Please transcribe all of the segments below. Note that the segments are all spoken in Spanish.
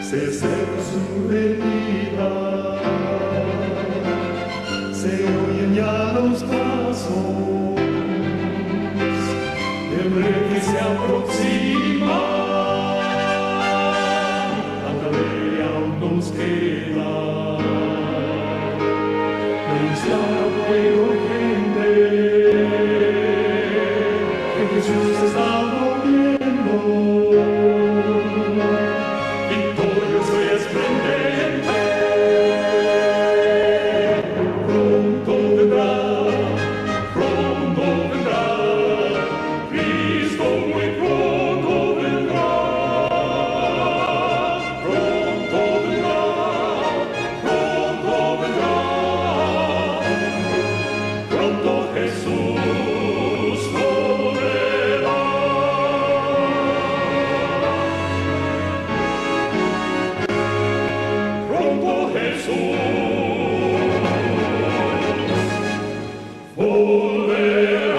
se acerca su venida, se oyen ya los pasos del rey que se aproxima. Tanta ley aún nos queda, anunciar a pueblo gente que Jesús está volviendo. Victorioso y esplendente, pronto vendrá, Cristo muy pronto vendrá, pronto vendrá, pronto Jesús volverá. Pronto Jesús volverá.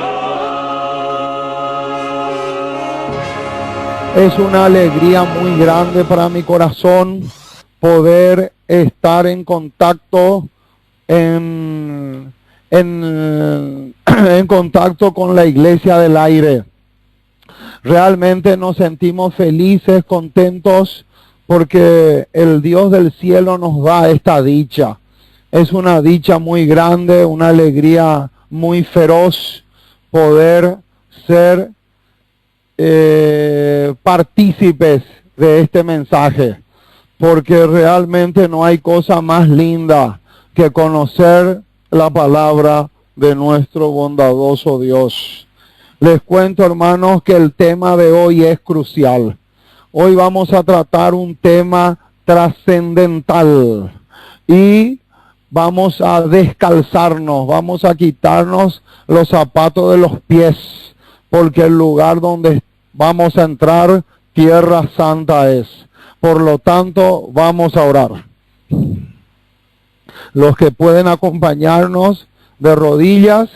Es una alegría muy grande para mi corazón poder estar en contacto en contacto con la Iglesia del Aire. Realmente nos sentimos felices, contentos, porque el Dios del cielo nos da esta dicha. Es una dicha muy grande, una alegría muy feroz poder ser partícipes de este mensaje, porque realmente no hay cosa más linda que conocer la palabra de nuestro bondadoso Dios. Les cuento, hermanos, que el tema de hoy es crucial. Hoy vamos a tratar un tema trascendental y vamos a descalzarnos, vamos a quitarnos los zapatos de los pies, porque el lugar donde vamos a entrar, tierra santa es. Por lo tanto, vamos a orar. Los que pueden acompañarnos de rodillas,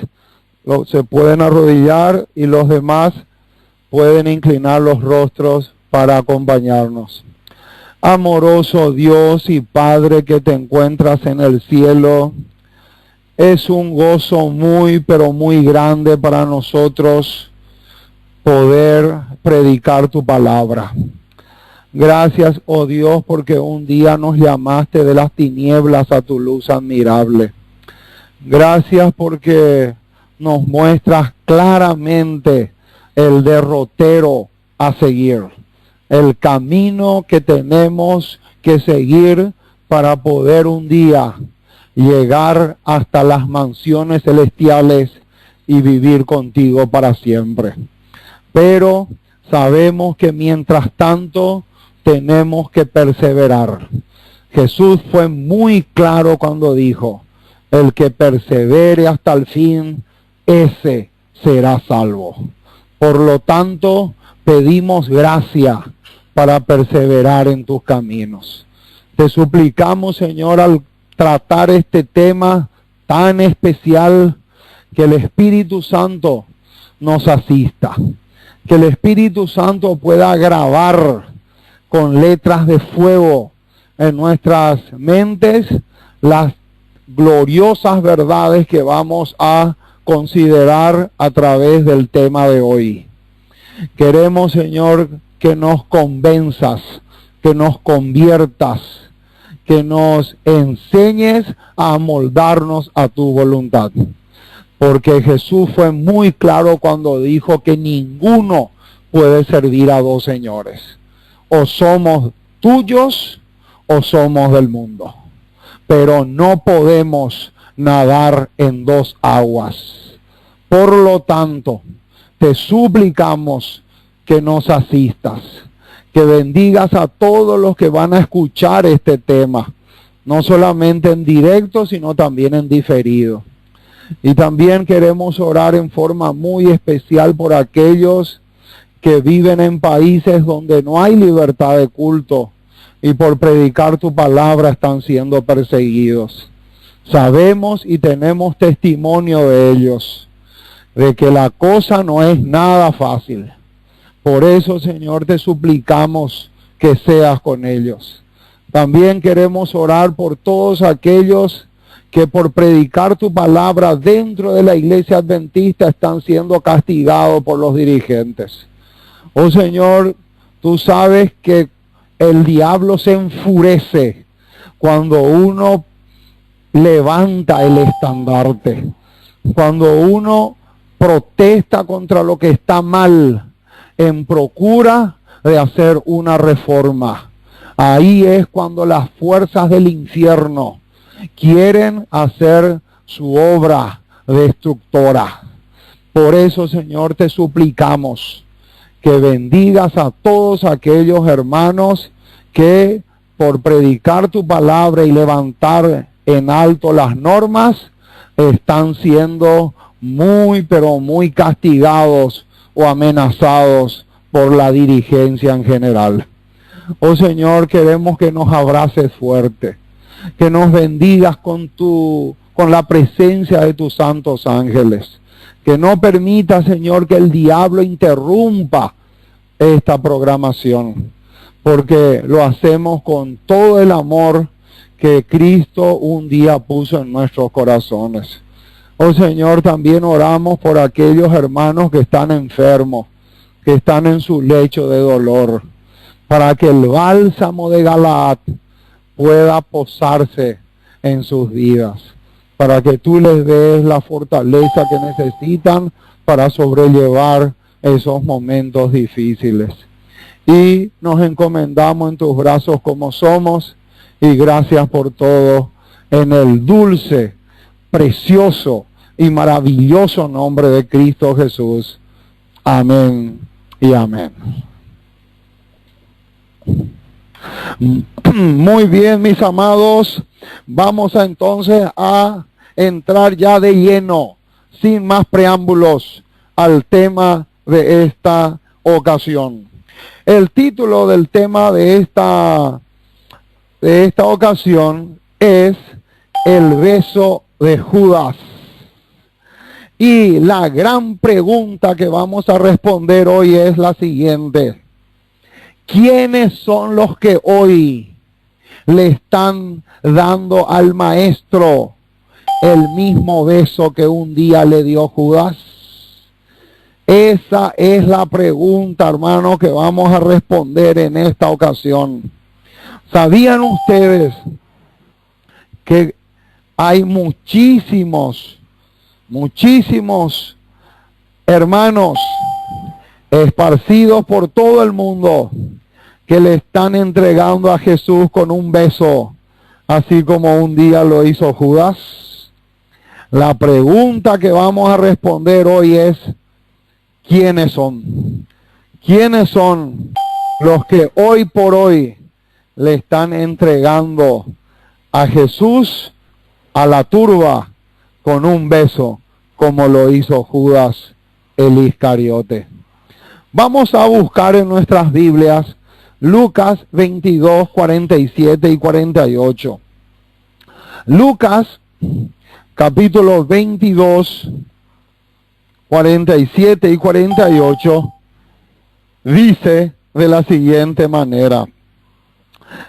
se pueden arrodillar, y los demás pueden inclinar los rostros para acompañarnos. Amoroso Dios y Padre que te encuentras en el cielo, es un gozo muy, pero muy grande para nosotros poder predicar tu palabra. Gracias, oh Dios, porque un día nos llamaste de las tinieblas a tu luz admirable. Gracias porque nos muestras claramente el derrotero a seguir, el camino que tenemos que seguir para poder un día llegar hasta las mansiones celestiales y vivir contigo para siempre. Pero sabemos que mientras tanto tenemos que perseverar. Jesús fue muy claro cuando dijo: el que persevere hasta el fin, ese será salvo. Por lo tanto, pedimos gracia para perseverar en tus caminos. Te suplicamos, Señor, al tratar este tema tan especial, que el Espíritu Santo nos asista. Que el Espíritu Santo pueda grabar con letras de fuego en nuestras mentes las gloriosas verdades que vamos a considerar a través del tema de hoy. Queremos, Señor, que nos convenzas, que nos conviertas, que nos enseñes a amoldarnos a tu voluntad. Porque Jesús fue muy claro cuando dijo que ninguno puede servir a dos señores. O somos tuyos o somos del mundo. Pero no podemos nadar en dos aguas. Por lo tanto, te suplicamos que nos asistas, que bendigas a todos los que van a escuchar este tema, no solamente en directo, sino también en diferido. Y también queremos orar en forma muy especial por aquellos que viven en países donde no hay libertad de culto y por predicar tu palabra están siendo perseguidos. Sabemos y tenemos testimonio de ellos, de que la cosa no es nada fácil. Por eso, Señor, te suplicamos que seas con ellos. También queremos orar por todos aquellos que por predicar tu palabra dentro de la iglesia adventista están siendo castigados por los dirigentes. Oh Señor, tú sabes que el diablo se enfurece cuando uno levanta el estandarte, cuando uno protesta contra lo que está mal en procura de hacer una reforma. Ahí es cuando las fuerzas del infierno quieren hacer su obra destructora. Por eso, Señor, te suplicamos que bendigas a todos aquellos hermanos que por predicar tu palabra y levantar en alto las normas están siendo muy, pero muy castigados o amenazados por la dirigencia en general. Oh Señor, queremos que nos abraces fuerte, que nos bendigas con la presencia de tus santos ángeles, que no permita, Señor, que el diablo interrumpa esta programación, porque lo hacemos con todo el amor que Cristo un día puso en nuestros corazones. Oh Señor, también oramos por aquellos hermanos que están enfermos, que están en su lecho de dolor, para que el bálsamo de Galaad pueda posarse en sus vidas, para que tú les des la fortaleza que necesitan para sobrellevar esos momentos difíciles. Y nos encomendamos en tus brazos como somos, y gracias por todo, en el dulce, precioso y maravilloso nombre de Cristo Jesús. Amén y amén. Muy bien, mis amados, vamos entonces a entrar ya de lleno, sin más preámbulos, al tema de esta ocasión. El título del tema de esta ocasión es El beso de Judas. Y la gran pregunta que vamos a responder hoy es la siguiente: ¿quiénes son los que hoy le están dando al maestro el mismo beso que un día le dio Judas? Esa es la pregunta, hermano, que vamos a responder en esta ocasión. ¿Sabían ustedes que hay muchísimos hermanos esparcidos por todo el mundo que le están entregando a Jesús con un beso, así como un día lo hizo Judas? La pregunta que vamos a responder hoy es: ¿quiénes son? ¿Quiénes son los que hoy por hoy le están entregando a Jesús a la turba con un beso, como lo hizo Judas el Iscariote? Vamos a buscar en nuestras Biblias Lucas 22, 47 y 48. Lucas, capítulo 22, 47 y 48, dice de la siguiente manera: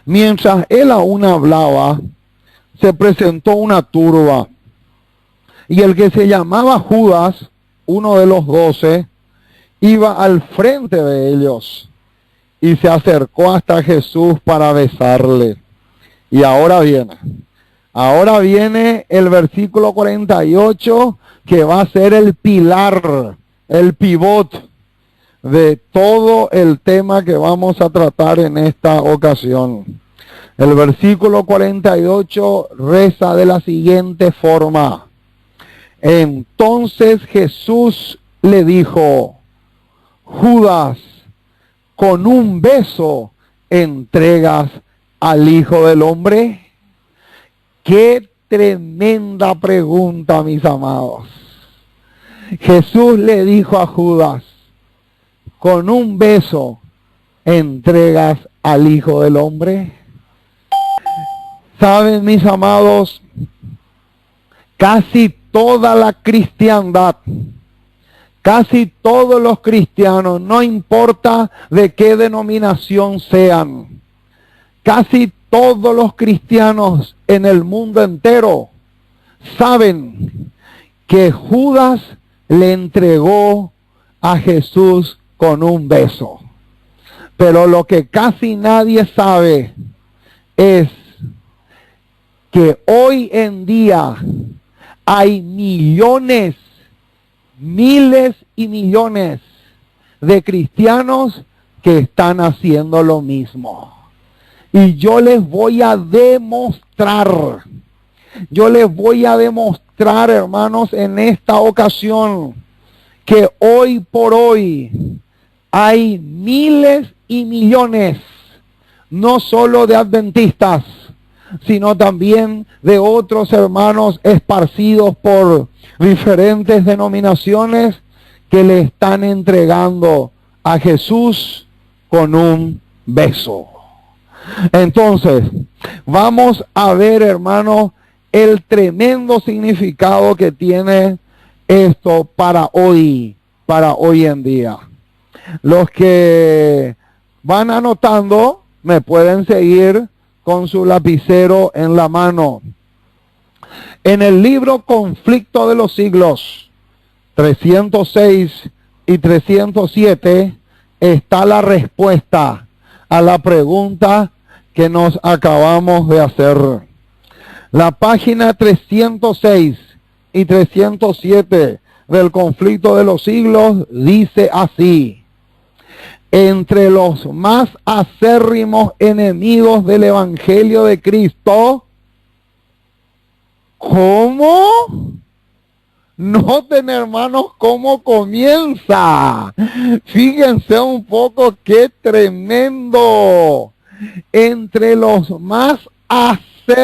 mientras él aún hablaba, se presentó una turba, y el que se llamaba Judas, uno de los 12, iba al frente de ellos, y se acercó hasta Jesús para besarle. Y ahora viene el versículo 48, que va a ser el pilar, el pivot de todo el tema que vamos a tratar en esta ocasión. El versículo 48 reza de la siguiente forma: entonces Jesús le dijo: Judas, ¿con un beso entregas al Hijo del Hombre? Qué tremenda pregunta, mis amados. Jesús le dijo a Judas: ¿con un beso entregas al Hijo del Hombre? Saben, mis amados, casi toda la cristiandad, casi todos los cristianos, no importa de qué denominación sean, casi todos los cristianos en el mundo entero saben que Judas le entregó a Jesús con un beso. Pero lo que casi nadie sabe es que hoy en día hay millones, miles y millones de cristianos que están haciendo lo mismo. Y yo les voy a demostrar, hermanos, en esta ocasión, que hoy por hoy hay miles y millones, no solo de adventistas, sino también de otros hermanos esparcidos por diferentes denominaciones que le están entregando a Jesús con un beso. Entonces, vamos a ver, hermanos, el tremendo significado que tiene esto para hoy en día. Los que van anotando me pueden seguir con su lapicero en la mano. En el libro Conflicto de los Siglos 306 y 307 está la respuesta a la pregunta que nos acabamos de hacer. La página 306 y 307 del Conflicto de los Siglos dice así: entre los más acérrimos enemigos del Evangelio de Cristo, ¿cómo? Noten, hermanos, cómo comienza. Fíjense un poco qué tremendo. Entre los más acérrimos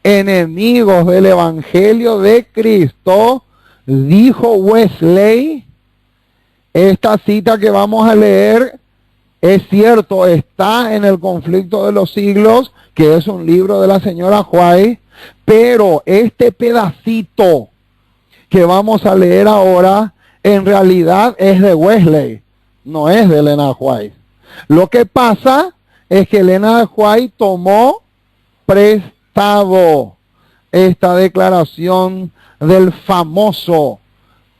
enemigos del Evangelio de Cristo, dijo Wesley. Esta cita que vamos a leer es cierto, está en el Conflicto de los Siglos, que es un libro de la señora White, pero este pedacito que vamos a leer ahora en realidad es de Wesley, no es de Elena White. Lo que pasa es que Elena White tomó prestado esta declaración del famoso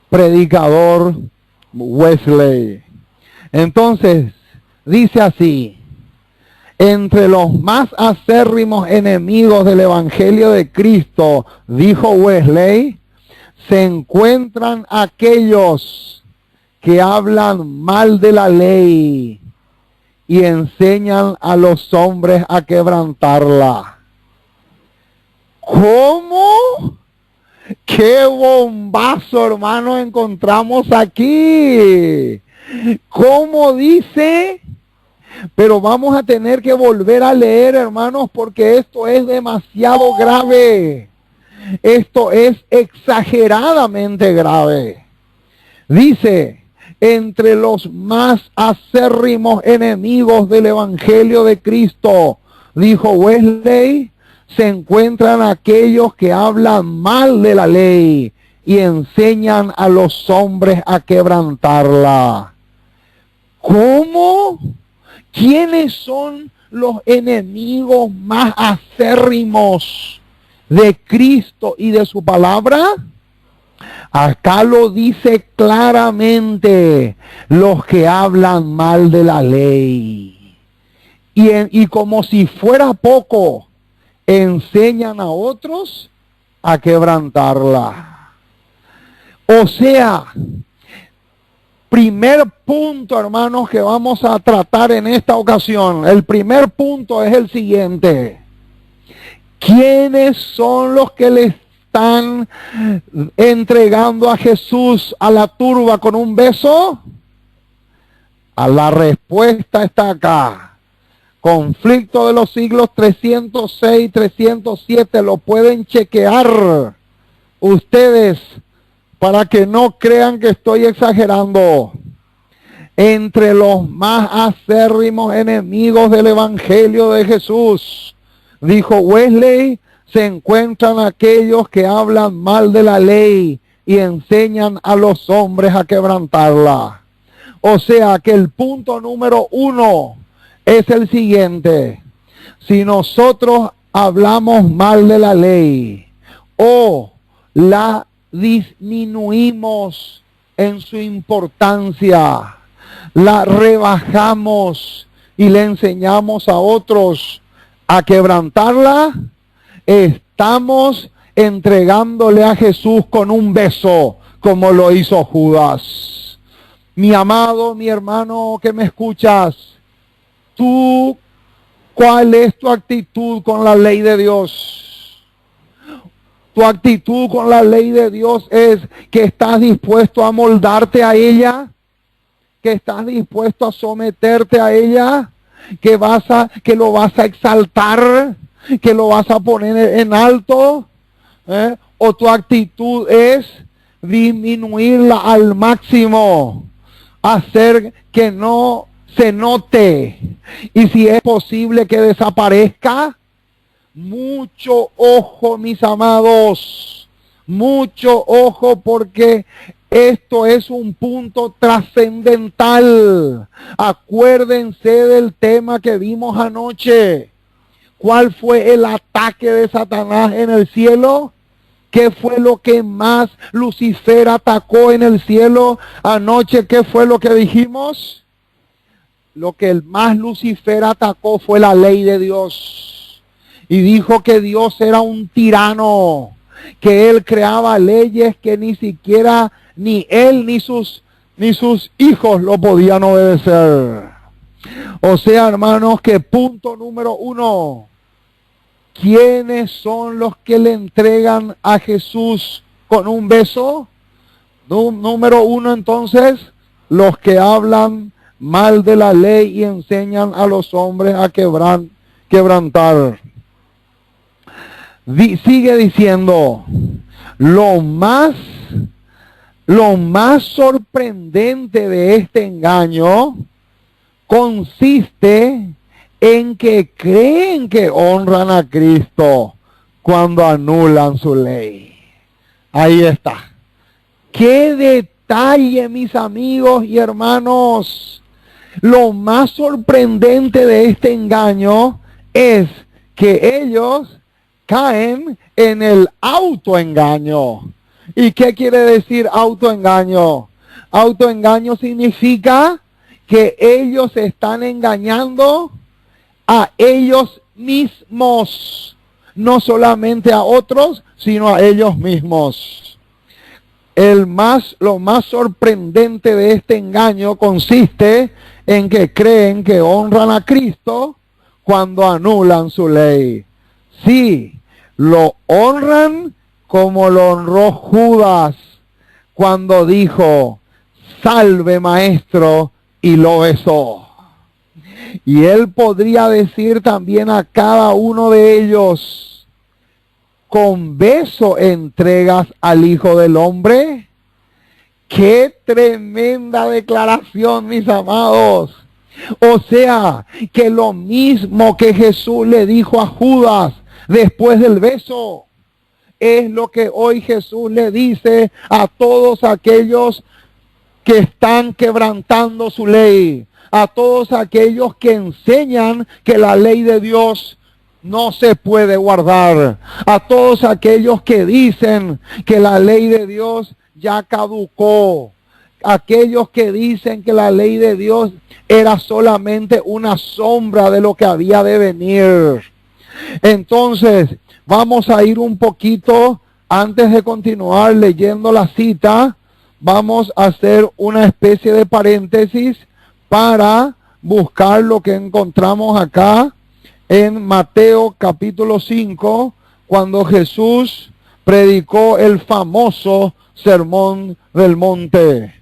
predicador Wesley. Entonces, dice así: entre los más acérrimos enemigos del Evangelio de Cristo, dijo Wesley, se encuentran aquellos que hablan mal de la ley y enseñan a los hombres a quebrantarla. ¿Cómo? ¡Qué bombazo, hermano, encontramos aquí! ¿Cómo dice? Pero vamos a tener que volver a leer, hermanos, porque esto es demasiado grave. Esto es exageradamente grave. Dice: entre los más acérrimos enemigos del Evangelio de Cristo, dijo Wesley, se encuentran aquellos que hablan mal de la ley y enseñan a los hombres a quebrantarla. ¿Cómo? ¿Quiénes son los enemigos más acérrimos de Cristo y de su palabra? Acá lo dice claramente: los que hablan mal de la ley. Y como si fuera poco, enseñan a otros a quebrantarla. O sea, primer punto, hermanos, que vamos a tratar en esta ocasión. El primer punto es el siguiente: ¿quiénes son los que le están entregando a Jesús a la turba con un beso? A la respuesta está acá. Conflicto de los Siglos 306, 307, lo pueden chequear ustedes para que no crean que estoy exagerando. Entre los más acérrimos enemigos del Evangelio de Jesús, dijo Wesley, se encuentran aquellos que hablan mal de la ley y enseñan a los hombres a quebrantarla. O sea que el punto número 1 es el siguiente: si nosotros hablamos mal de la ley o la disminuimos en su importancia, la rebajamos y le enseñamos a otros a quebrantarla, estamos entregándole a Jesús con un beso, como lo hizo Judas. Mi amado, mi hermano que me escuchas, tú, ¿cuál es tu actitud con la ley de Dios? Tu actitud con la ley de Dios es que estás dispuesto a moldarte a ella, que estás dispuesto a someterte a ella, que lo vas a exaltar, que lo vas a poner en alto, o tu actitud es disminuirla al máximo, hacer que no se note, y si es posible que desaparezca. Mucho ojo, mis amados, mucho ojo, porque esto es un punto trascendental. Acuérdense del tema que vimos anoche. ¿Cuál fue el ataque de Satanás en el cielo? ¿Qué fue lo que más Lucifer atacó en el cielo anoche? ¿Qué fue lo que dijimos? Lo que más Lucifer atacó fue la ley de Dios. Y dijo que Dios era un tirano, que él creaba leyes que ni siquiera ni él ni sus hijos lo podían obedecer. O sea, hermanos, que punto número 1, ¿quiénes son los que le entregan a Jesús con un beso? Número 1, entonces, los que hablan mal de la ley y enseñan a los hombres a quebrantar. Sigue diciendo, lo más sorprendente de este engaño consiste en que creen que honran a Cristo cuando anulan su ley. Ahí está. ¡Qué detalle, mis amigos y hermanos! Lo más sorprendente de este engaño es que ellos caen en el autoengaño. ¿Y qué quiere decir autoengaño? Autoengaño significa que ellos están engañando a ellos mismos, no solamente a otros, sino a ellos mismos. Lo más sorprendente de este engaño consiste en que creen que honran a Cristo cuando anulan su ley. Sí, lo honran como lo honró Judas cuando dijo, salve maestro, y lo besó. Y él podría decir también a cada uno de ellos, con beso entregas al Hijo del Hombre. ¡Qué tremenda declaración, mis amados! O sea, que lo mismo que Jesús le dijo a Judas después del beso, es lo que hoy Jesús le dice a todos aquellos que están quebrantando su ley, a todos aquellos que enseñan que la ley de Dios no se puede guardar, a todos aquellos que dicen que la ley de Dios ya caducó, aquellos que dicen que la ley de Dios era solamente una sombra de lo que había de venir. Entonces, vamos a ir un poquito, antes de continuar leyendo la cita, vamos a hacer una especie de paréntesis para buscar lo que encontramos acá en Mateo capítulo 5, cuando Jesús predicó el famoso Sermón del Monte.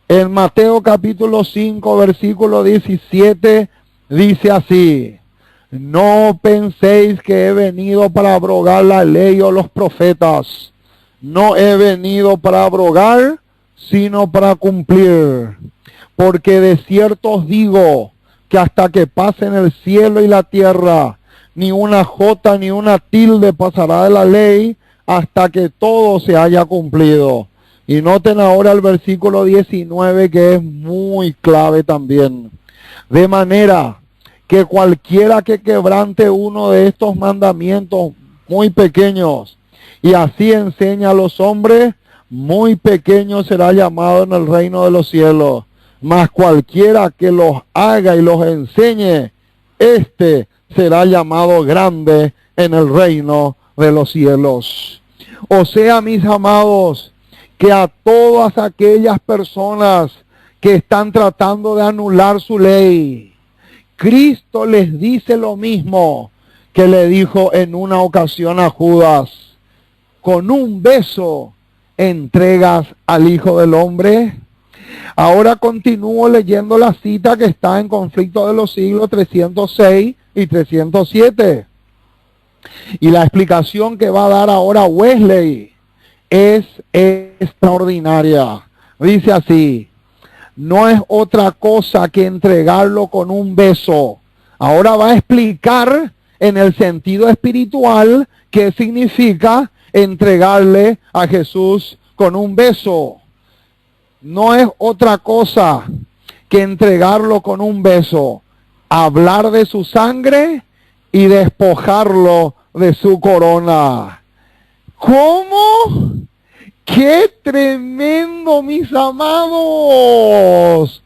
En Mateo capítulo 5, versículo 17, dice así: no penséis que he venido para abrogar la ley o los profetas. No he venido para abrogar, sino para cumplir. Porque de cierto os digo que hasta que pasen el cielo y la tierra, ni una jota ni una tilde pasará de la ley hasta que todo se haya cumplido. Y noten ahora el versículo 19, que es muy clave también. De manera que cualquiera que quebrante uno de estos mandamientos muy pequeños y así enseña a los hombres, muy pequeño será llamado en el reino de los cielos. Mas cualquiera que los haga y los enseñe, este será llamado grande en el reino de los cielos. O sea, mis amados, que a todas aquellas personas que están tratando de anular su ley, Cristo les dice lo mismo que le dijo en una ocasión a Judas: con un beso entregas al Hijo del Hombre. Ahora continúo leyendo la cita que está en Conflicto de los Siglos 306 y 307. Y la explicación que va a dar ahora Wesley es extraordinaria. Dice así: no es otra cosa que entregarlo con un beso. Ahora va a explicar en el sentido espiritual qué significa entregarle a Jesús con un beso. No es otra cosa que entregarlo con un beso, hablar de su sangre y despojarlo de su corona. ¿Cómo? ¡Qué tremendo, mis amados!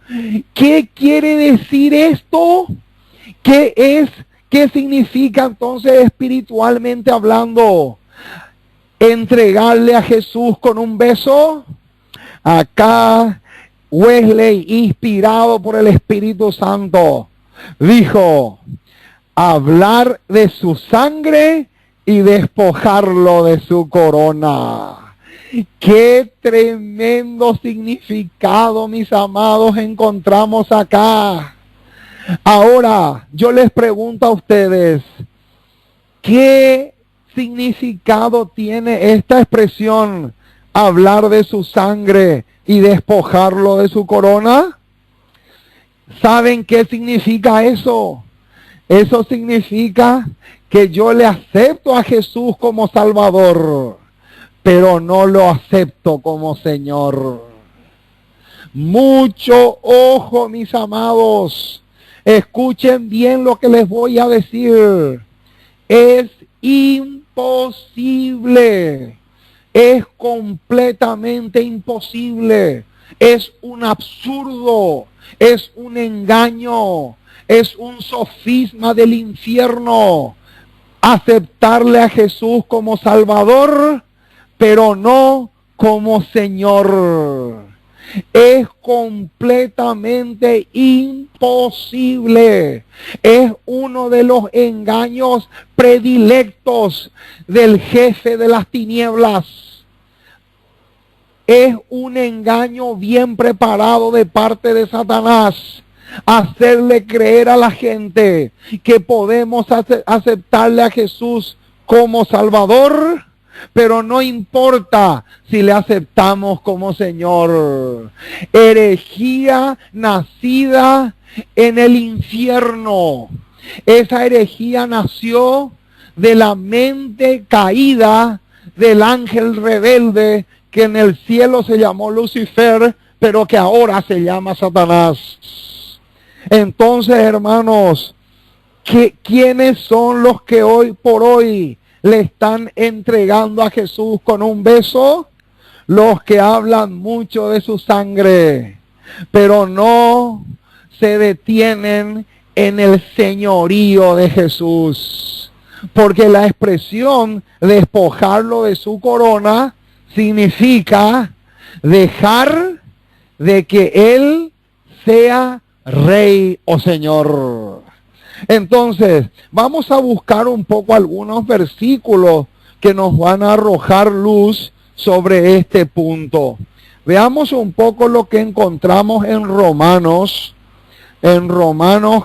¿Qué quiere decir esto? ¿Qué significa entonces espiritualmente hablando entregarle a Jesús con un beso? Acá Wesley, inspirado por el Espíritu Santo, dijo: hablar de su sangre y despojarlo de su corona. Qué tremendo significado, mis amados, encontramos acá. Ahora, yo les pregunto a ustedes, ¿qué significado tiene esta expresión, hablar de su sangre y despojarlo de su corona? ¿Saben qué significa eso? Eso significa que yo le acepto a Jesús como Salvador, pero no lo acepto como Señor. Mucho ojo, mis amados. Escuchen bien lo que les voy a decir. Es imposible. Es completamente imposible. Es un absurdo. Es un engaño. Es un sofisma del infierno aceptarle a Jesús como Salvador, pero no como Señor. Es completamente imposible. Es uno de los engaños predilectos del jefe de las tinieblas. Es un engaño bien preparado de parte de Satanás, hacerle creer a la gente que podemos aceptarle a Jesús como Salvador, pero no importa si le aceptamos como Señor. Herejía nacida en el infierno. Esa herejía nació de la mente caída del ángel rebelde que en el cielo se llamó Lucifer, pero que ahora se llama Satanás. Entonces, hermanos, ¿quiénes son los que hoy por hoy le están entregando a Jesús con un beso? Los que hablan mucho de su sangre, pero no se detienen en el señorío de Jesús. Porque la expresión despojarlo de su corona significa dejar de que Él sea Rey o Señor. Entonces, vamos a buscar un poco algunos versículos que nos van a arrojar luz sobre este punto. Veamos un poco lo que encontramos en Romanos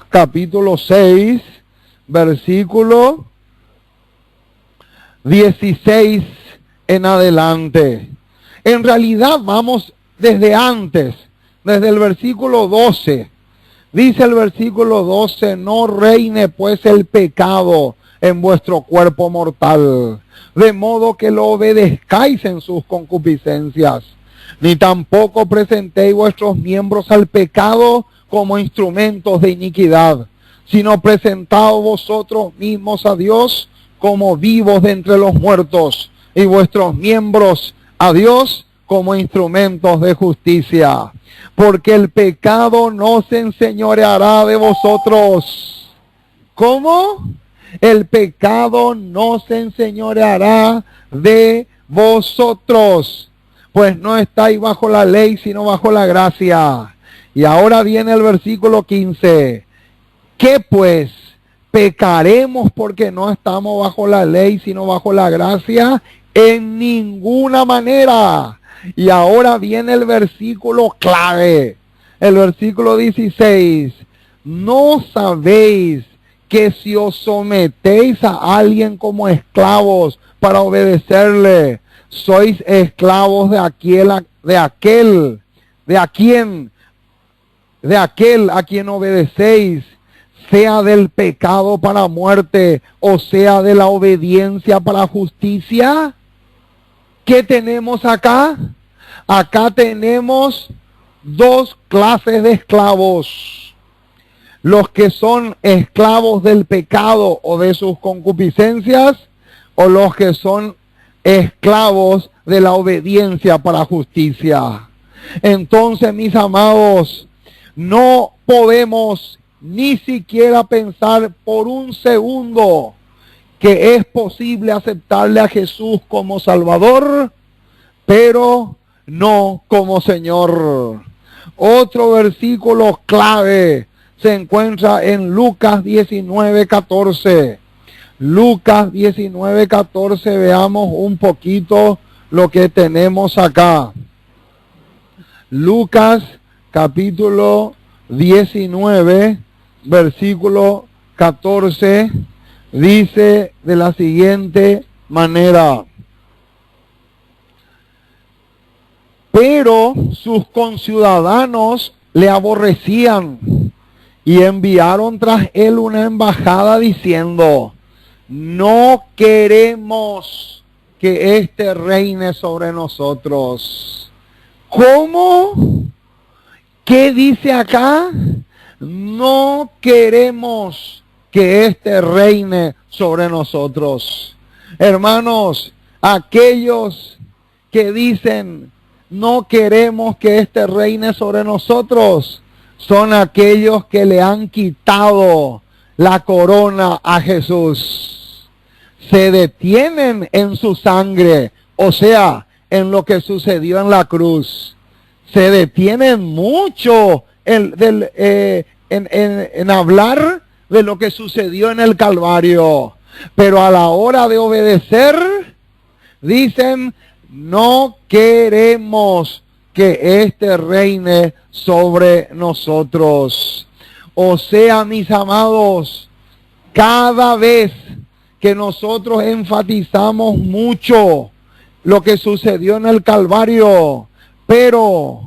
capítulo 6, versículo 16 en adelante. En realidad vamos desde antes, desde el versículo 12. Dice el versículo 12, no reine pues el pecado en vuestro cuerpo mortal, de modo que lo obedezcáis en sus concupiscencias, ni tampoco presentéis vuestros miembros al pecado como instrumentos de iniquidad, sino presentaos vosotros mismos a Dios como vivos de entre los muertos, y vuestros miembros a Dios como instrumentos de justicia. Porque el pecado no se enseñoreará de vosotros. ¿Cómo? El pecado no se enseñoreará de vosotros, pues no estáis bajo la ley, sino bajo la gracia. Y ahora viene el versículo 15. ¿Qué pues? ¿Pecaremos porque no estamos bajo la ley, sino bajo la gracia? En ninguna manera. Y ahora viene el versículo clave. El versículo 16. ¿No sabéis que si os sometéis a alguien como esclavos para obedecerle, sois esclavos de aquel a quien obedecéis, sea del pecado para muerte o sea de la obediencia para justicia? ¿Qué tenemos acá? Acá tenemos dos clases de esclavos. Los que son esclavos del pecado o de sus concupiscencias, o los que son esclavos de la obediencia para justicia. Entonces, mis amados, no podemos ni siquiera pensar por un segundo que es posible aceptarle a Jesús como Salvador, pero no como Señor. Otro versículo clave se encuentra en Lucas 19:14. Lucas 19:14, veamos un poquito lo que tenemos acá. Lucas capítulo 19, versículo 14, dice de la siguiente manera: pero sus conciudadanos le aborrecían y enviaron tras él una embajada diciendo: no queremos que éste reine sobre nosotros. ¿Cómo? ¿Qué dice acá? No queremos que éste reine sobre nosotros. Hermanos, aquellos que dicen no queremos que éste reine sobre nosotros, son aquellos que le han quitado la corona a Jesús. Se detienen en su sangre, o sea, en lo que sucedió en la cruz. Se detienen mucho en hablar de lo que sucedió en el Calvario. Pero a la hora de obedecer, dicen: no queremos que éste reine sobre nosotros. O sea, mis amados, cada vez que nosotros enfatizamos mucho lo que sucedió en el Calvario, pero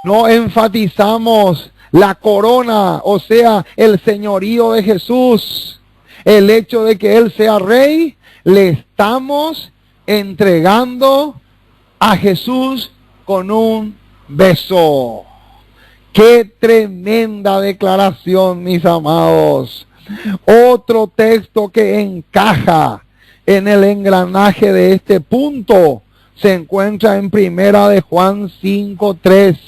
no enfatizamos la corona, o sea, el señorío de Jesús, el hecho de que Él sea rey, le estamos entregando a Jesús con un beso. ¡Qué tremenda declaración, mis amados! Otro texto que encaja en el engranaje de este punto se encuentra en Primera de Juan 5:3.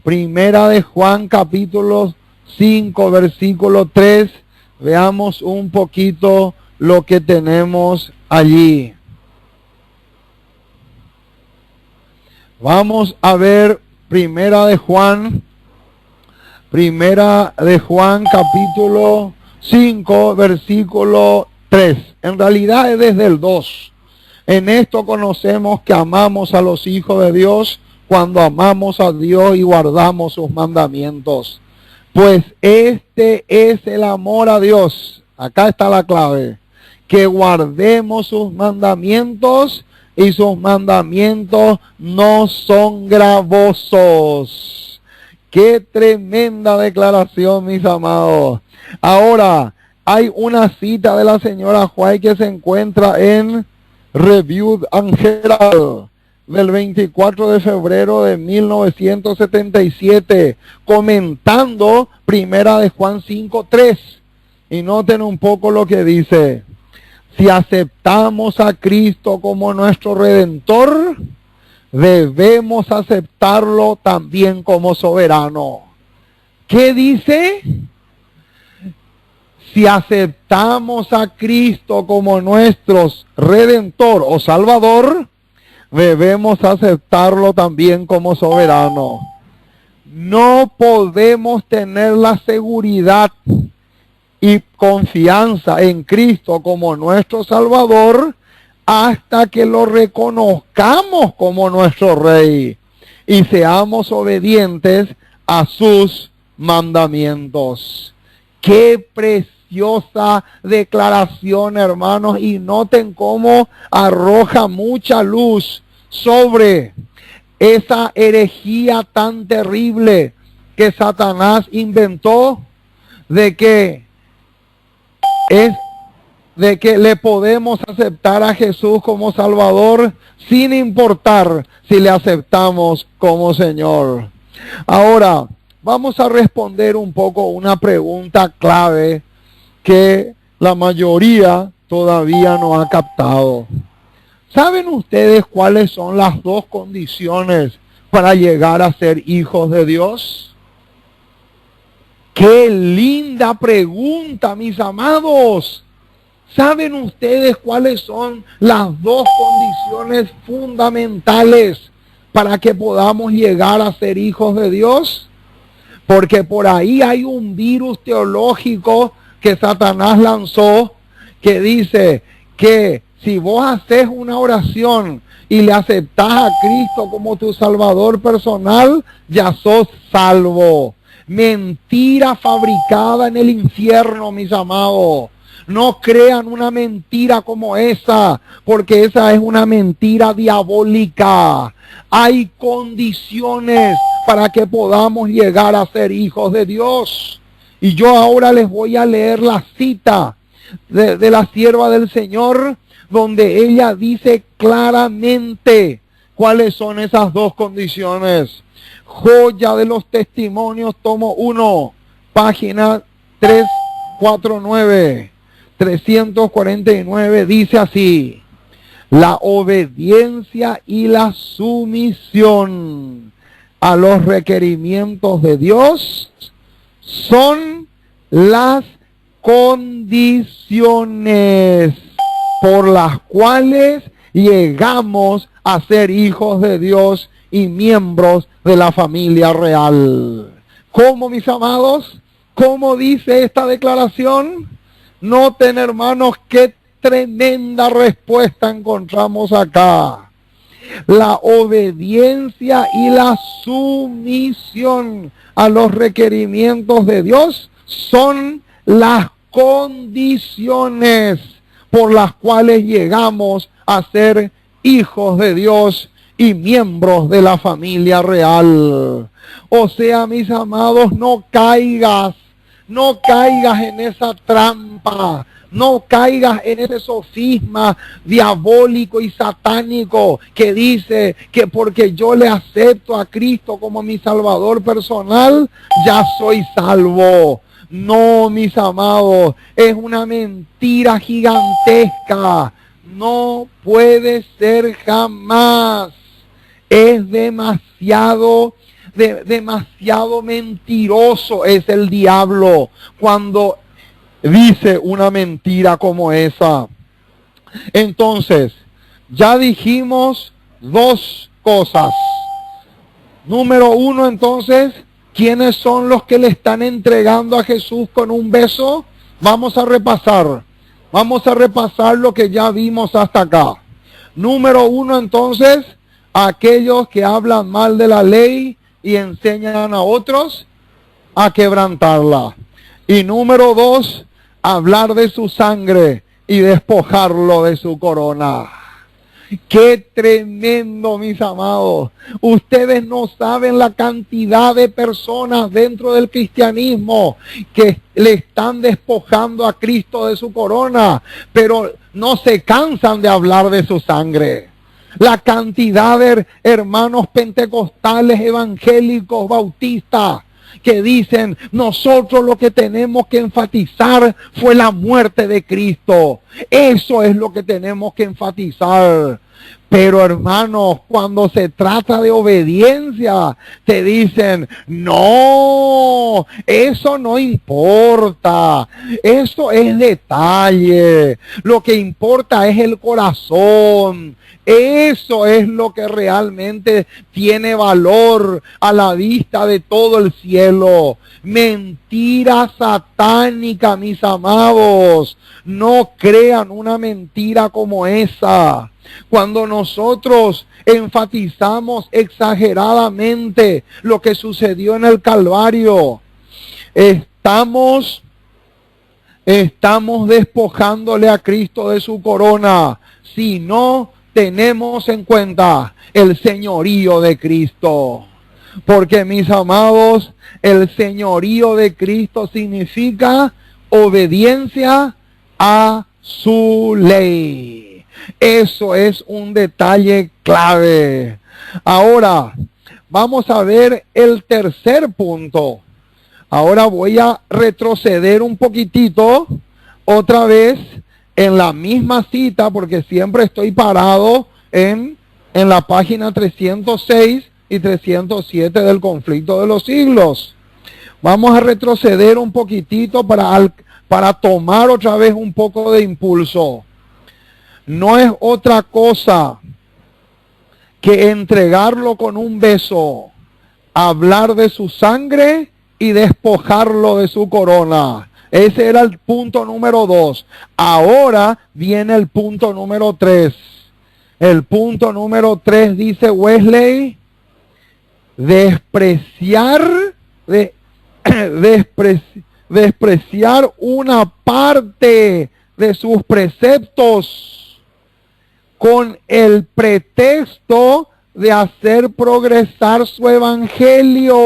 Primera de Juan capítulo 5, versículo 3. Veamos un poquito lo que tenemos allí. Vamos a ver Primera de Juan capítulo 5, versículo 3. En realidad es desde el 2. En esto conocemos que amamos a los hijos de Dios cuando amamos a Dios y guardamos sus mandamientos. Pues este es el amor a Dios. Acá está la clave. Que guardemos sus mandamientos, y sus mandamientos no son gravosos. Qué tremenda declaración, mis amados. Ahora, hay una cita de la señora White que se encuentra en Review and Herald, del 24 de febrero de 1977, comentando Primera de Juan 5:3. Y noten un poco lo que dice. Si aceptamos a Cristo como nuestro Redentor, debemos aceptarlo también como soberano. ¿Qué dice? Si aceptamos a Cristo como nuestro Redentor o Salvador, debemos aceptarlo también como soberano. No podemos tener la seguridad y confianza en Cristo como nuestro Salvador hasta que lo reconozcamos como nuestro Rey y seamos obedientes a sus mandamientos. ¡Qué preciosa declaración, hermanos! Y noten cómo arroja mucha luz sobre esa herejía tan terrible que Satanás inventó de que le podemos aceptar a Jesús como Salvador sin importar si le aceptamos como Señor. Ahora, vamos a responder un poco una pregunta clave que la mayoría todavía no ha captado. ¿Saben ustedes cuáles son las dos condiciones para llegar a ser hijos de Dios? ¡Qué linda pregunta, mis amados! ¿Saben ustedes cuáles son las dos condiciones fundamentales para que podamos llegar a ser hijos de Dios? Porque por ahí hay un virus teológico que Satanás lanzó que dice que si vos haces una oración y le aceptás a Cristo como tu Salvador personal, ya sos salvo. Mentira fabricada en el infierno, mis amados. No crean una mentira como esa, porque esa es una mentira diabólica. Hay condiciones para que podamos llegar a ser hijos de Dios. Y yo ahora les voy a leer la cita de la sierva del Señor, donde ella dice claramente cuáles son esas dos condiciones. Joya de los Testimonios, tomo 1, página 349, dice así: la obediencia y la sumisión a los requerimientos de Dios son las condiciones por las cuales llegamos a ser hijos de Dios y miembros de la familia real. ¿Cómo, mis amados? ¿Cómo dice esta declaración? Noten, hermanos, qué tremenda respuesta encontramos acá. La obediencia y la sumisión a los requerimientos de Dios son las condiciones por las cuales llegamos a ser hijos de Dios y miembros de la familia real. O sea, mis amados, no caigas en esa trampa, no caigas en ese sofisma diabólico y satánico que dice que porque yo le acepto a Cristo como mi Salvador personal, ya soy salvo. No, mis amados, es una mentira gigantesca. No puede ser jamás. Es demasiado mentiroso es el diablo cuando dice una mentira como esa. Entonces, ya dijimos dos cosas. Número 1, entonces, ¿quiénes son los que le están entregando a Jesús con un beso? Vamos a repasar lo que ya vimos hasta acá. Número 1, entonces, aquellos que hablan mal de la ley y enseñan a otros a quebrantarla. Y número 2, hablar de su sangre y despojarlo de su corona. ¡Qué tremendo, mis amados! Ustedes no saben la cantidad de personas dentro del cristianismo que le están despojando a Cristo de su corona, pero no se cansan de hablar de su sangre. La cantidad de hermanos pentecostales, evangélicos, bautistas, que dicen, nosotros lo que tenemos que enfatizar fue la muerte de Cristo. Eso es lo que tenemos que enfatizar. Pero hermanos, cuando se trata de obediencia, te dicen, no, eso no importa, eso es detalle, lo que importa es el corazón. Eso es lo que realmente tiene valor a la vista de todo el cielo. Mentira satánica, mis amados. No crean una mentira como esa. Cuando nosotros enfatizamos exageradamente lo que sucedió en el Calvario, estamos despojándole a Cristo de su corona. Si no tenemos en cuenta el señorío de Cristo. Porque, mis amados, el señorío de Cristo significa obediencia a su ley. Eso es un detalle clave. Ahora, vamos a ver el tercer punto. Ahora voy a retroceder un poquitito, otra vez, en la misma cita, porque siempre estoy parado en la página 306 y 307 del Conflicto de los Siglos. Vamos a retroceder un poquitito para tomar otra vez un poco de impulso. No es otra cosa que entregarlo con un beso, hablar de su sangre y despojarlo de su corona. Ese era el punto número 2. Ahora viene el punto número 3. El punto número 3 dice Wesley, despreciar una parte de sus preceptos con el pretexto de hacer progresar su evangelio.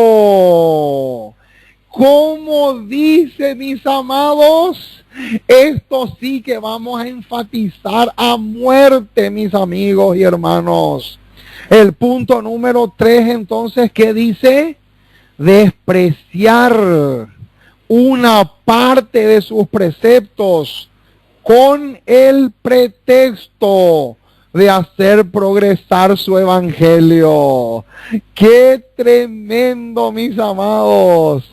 ¿Cómo dice, mis amados? Esto sí que vamos a enfatizar a muerte, mis amigos y hermanos. El punto número 3, entonces, ¿qué dice? Despreciar una parte de sus preceptos con el pretexto de hacer progresar su evangelio. ¡Qué tremendo, mis amados!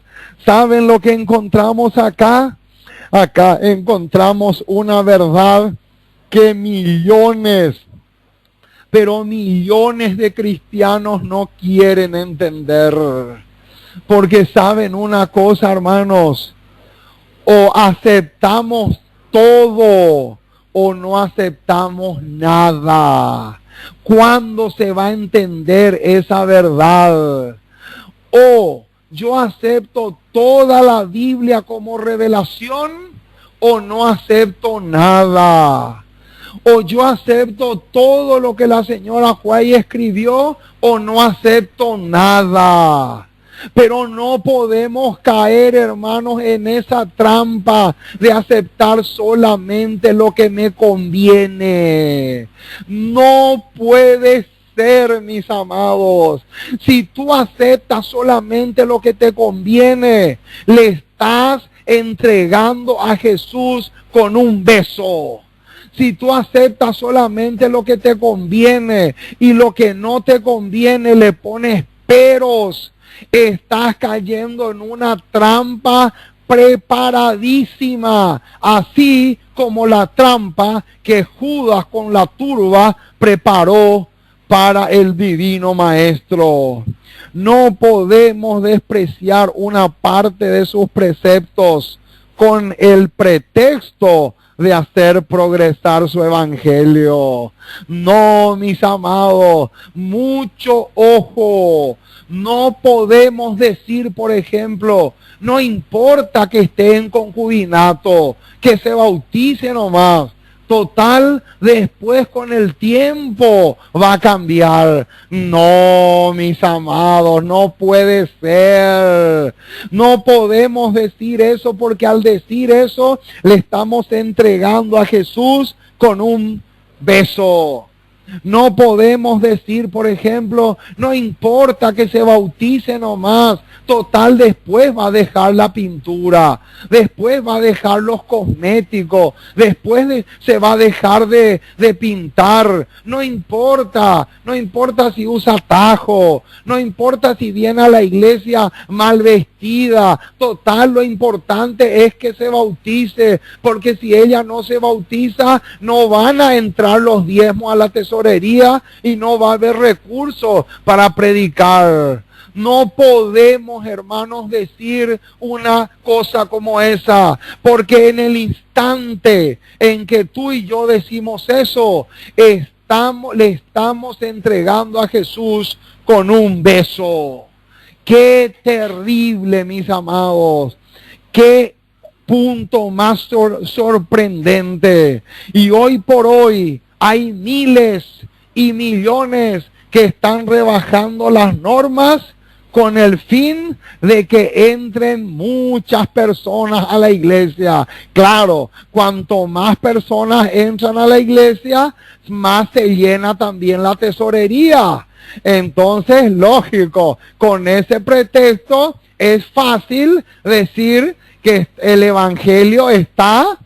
¿Saben lo que encontramos acá? Acá encontramos una verdad que millones, pero millones de cristianos no quieren entender. Porque saben una cosa, hermanos, o aceptamos todo o no aceptamos nada. ¿Cuándo se va a entender esa verdad? O yo acepto toda la Biblia como revelación o no acepto nada. O yo acepto todo lo que la señora White escribió o no acepto nada. Pero no podemos caer, hermanos, en esa trampa de aceptar solamente lo que me conviene. No puede ser, mis amados. Si tú aceptas solamente lo que te conviene, le estás entregando a Jesús con un beso. Si tú aceptas solamente lo que te conviene y lo que no te conviene le pones peros, estás cayendo en una trampa preparadísima, así como la trampa que Judas con la turba preparó para el divino maestro. No podemos despreciar una parte de sus preceptos con el pretexto de hacer progresar su evangelio. No, mis amados, mucho ojo. No podemos decir, por ejemplo, no importa que esté en concubinato, que se bautice nomás. Total, después con el tiempo va a cambiar. No, mis amados, no puede ser. No podemos decir eso porque al decir eso le estamos entregando a Jesús con un beso. No podemos decir, por ejemplo, no importa que se bautice nomás, total después va a dejar la pintura, después va a dejar los cosméticos, se va a dejar de pintar. No importa si usa tajo, no importa si viene a la iglesia mal vestida, total lo importante es que se bautice, porque si ella no se bautiza, no van a entrar los diezmos a la tesorería y no va a haber recursos para predicar. No podemos, hermanos, decir una cosa como esa, porque en el instante en que tú y yo decimos eso, le estamos entregando a Jesús con un beso. Qué terrible, mis amados. Qué punto más sorprendente. Y hoy por hoy hay miles y millones que están rebajando las normas con el fin de que entren muchas personas a la iglesia. Claro, cuanto más personas entran a la iglesia, más se llena también la tesorería. Entonces, lógico, con ese pretexto es fácil decir que el evangelio está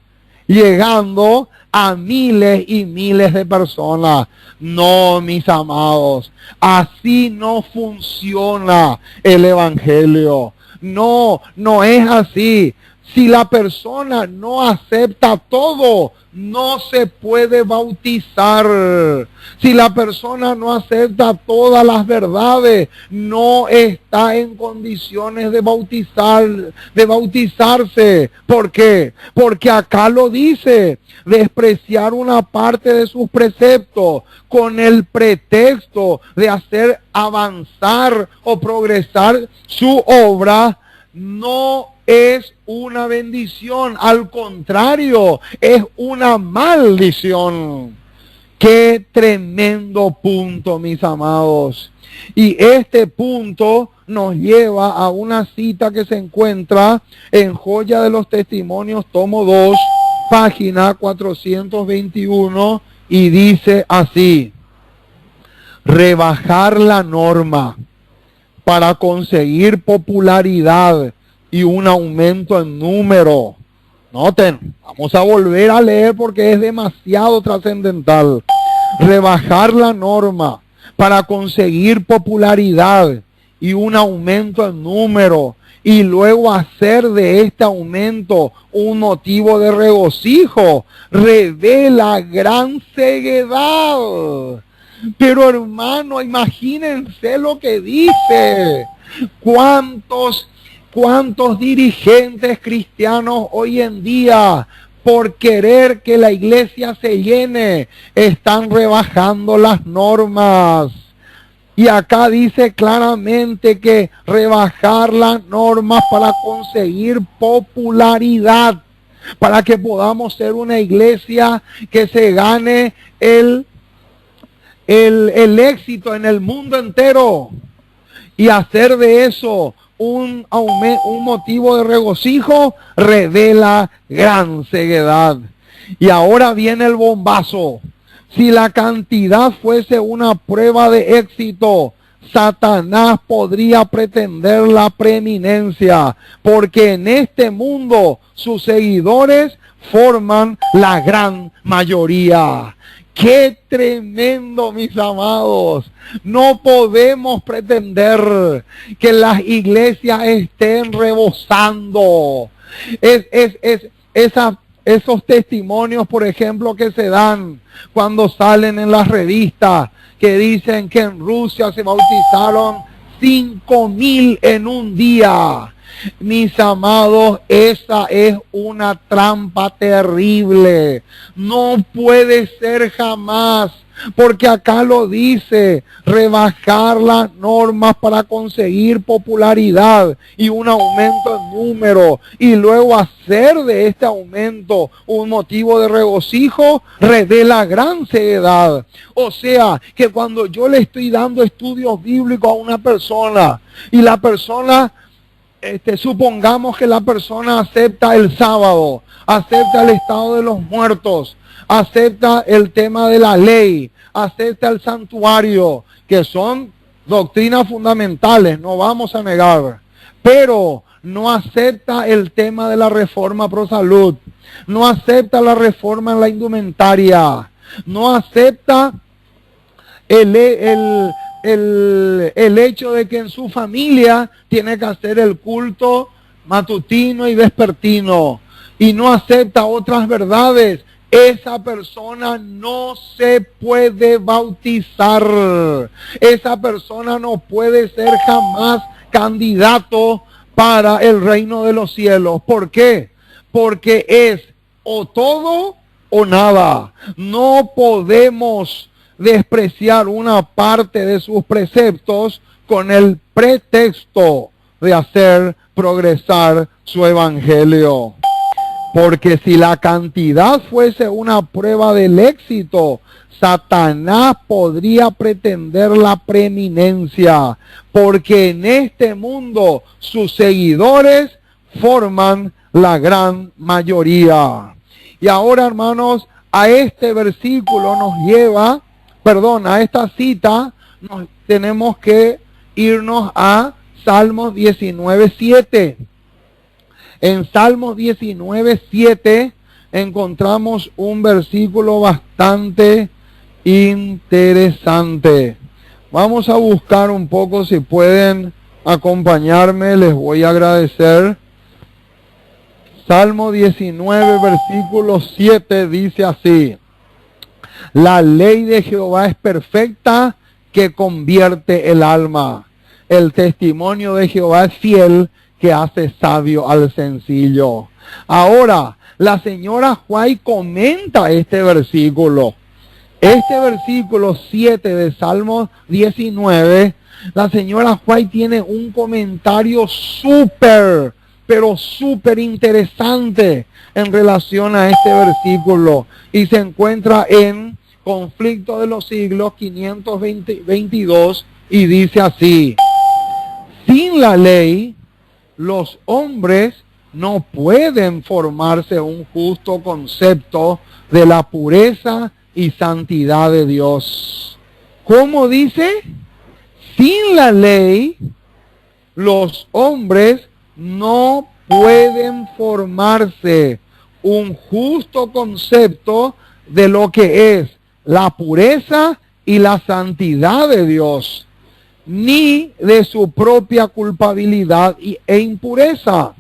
llegando a miles y miles de personas. No, mis amados, así no funciona el evangelio. No es así. Si la persona no acepta todo, no se puede bautizar. Si la persona no acepta todas las verdades, no está en condiciones de bautizarse. ¿Por qué? Porque acá lo dice, despreciar una parte de sus preceptos con el pretexto de hacer avanzar o progresar su obra, no es una bendición, al contrario, es una maldición. Qué tremendo punto, mis amados. Y este punto nos lleva a una cita que se encuentra en Joya de los Testimonios, tomo 2, página 421, y dice así: rebajar la norma para conseguir popularidad y un aumento en número. Noten, vamos a volver a leer porque es demasiado trascendental. Rebajar la norma para conseguir popularidad y un aumento en número, y luego hacer de este aumento un motivo de regocijo, revela gran ceguedad. Pero hermano, imagínense lo que dice. ¿Cuántos dirigentes cristianos hoy en día, por querer que la iglesia se llene, están rebajando las normas? Y acá dice claramente que rebajar las normas para conseguir popularidad, para que podamos ser una iglesia que se gane el éxito en el mundo entero, y hacer de eso un motivo de regocijo, revela gran ceguedad. Y ahora viene el bombazo. Si la cantidad fuese una prueba de éxito, Satanás podría pretender la preeminencia, porque en este mundo sus seguidores forman la gran mayoría. ¡Qué tremendo, mis amados! No podemos pretender que las iglesias estén rebosando. Esos testimonios, por ejemplo, que se dan cuando salen en las revistas, que dicen que en Rusia se bautizaron 5,000 en un día. Mis amados, esa es una trampa terrible. No puede ser jamás, porque acá lo dice, rebajar las normas para conseguir popularidad y un aumento en número, y luego hacer de este aumento un motivo de regocijo, revela gran ceguedad. O sea, que cuando yo le estoy dando estudios bíblicos a una persona y la persona supongamos que la persona acepta el sábado, acepta el estado de los muertos, acepta el tema de la ley, acepta el santuario, que son doctrinas fundamentales, no vamos a negar, pero no acepta el tema de la reforma pro salud, no acepta la reforma en la indumentaria, no acepta el hecho de que en su familia tiene que hacer el culto matutino y vespertino, y no acepta otras verdades, esa persona no se puede bautizar. Esa persona no puede ser jamás candidato para el reino de los cielos. ¿Por qué? Porque es o todo o nada. No podemos despreciar una parte de sus preceptos con el pretexto de hacer progresar su evangelio. Porque si la cantidad fuese una prueba del éxito, Satanás podría pretender la preeminencia, porque en este mundo sus seguidores forman la gran mayoría. Y ahora, hermanos, a este versículo nos lleva, a esta cita, tenemos que irnos a Salmos 19:7. En Salmos 19:7 encontramos un versículo bastante interesante. Vamos a buscar un poco, si pueden acompañarme, les voy a agradecer. Salmo 19, versículo 7 dice así: la ley de Jehová es perfecta, que convierte el alma. El testimonio de Jehová es fiel, que hace sabio al sencillo. Ahora, la señora White comenta este versículo. Este versículo 7 de Salmo 19, la señora White tiene un comentario pero súper interesante en relación a este versículo. Y se encuentra en Conflicto de los Siglos 522 y dice así: sin la ley, los hombres no pueden formarse un justo concepto de la pureza y santidad de Dios. ¿Cómo dice? Sin la ley, los hombres no pueden formarse un justo concepto de lo que es la pureza y la santidad de Dios, ni de su propia culpabilidad e impureza.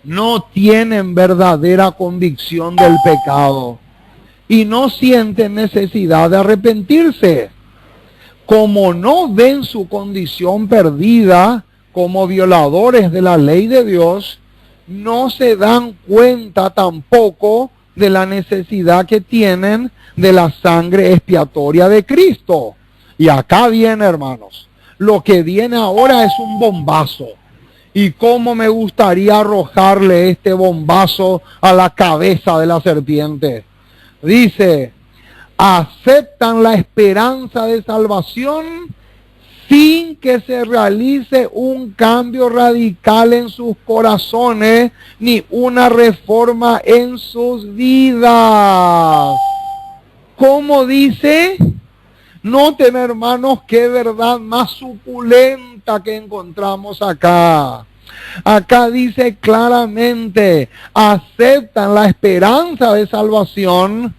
No tienen verdadera convicción del pecado y no sienten necesidad de arrepentirse. Como no ven su condición perdida como violadores de la ley de Dios, no se dan cuenta tampoco de la necesidad que tienen de la sangre expiatoria de Cristo. Y acá viene, hermanos, lo que viene ahora es un bombazo. Y cómo me gustaría arrojarle este bombazo a la cabeza de la serpiente. Dice: aceptan la esperanza de salvación sin que se realice un cambio radical en sus corazones ni una reforma en sus vidas. ¿Cómo dice? Noten, hermanos, qué verdad más suculenta que encontramos acá. Acá dice claramente: aceptan la esperanza de salvación,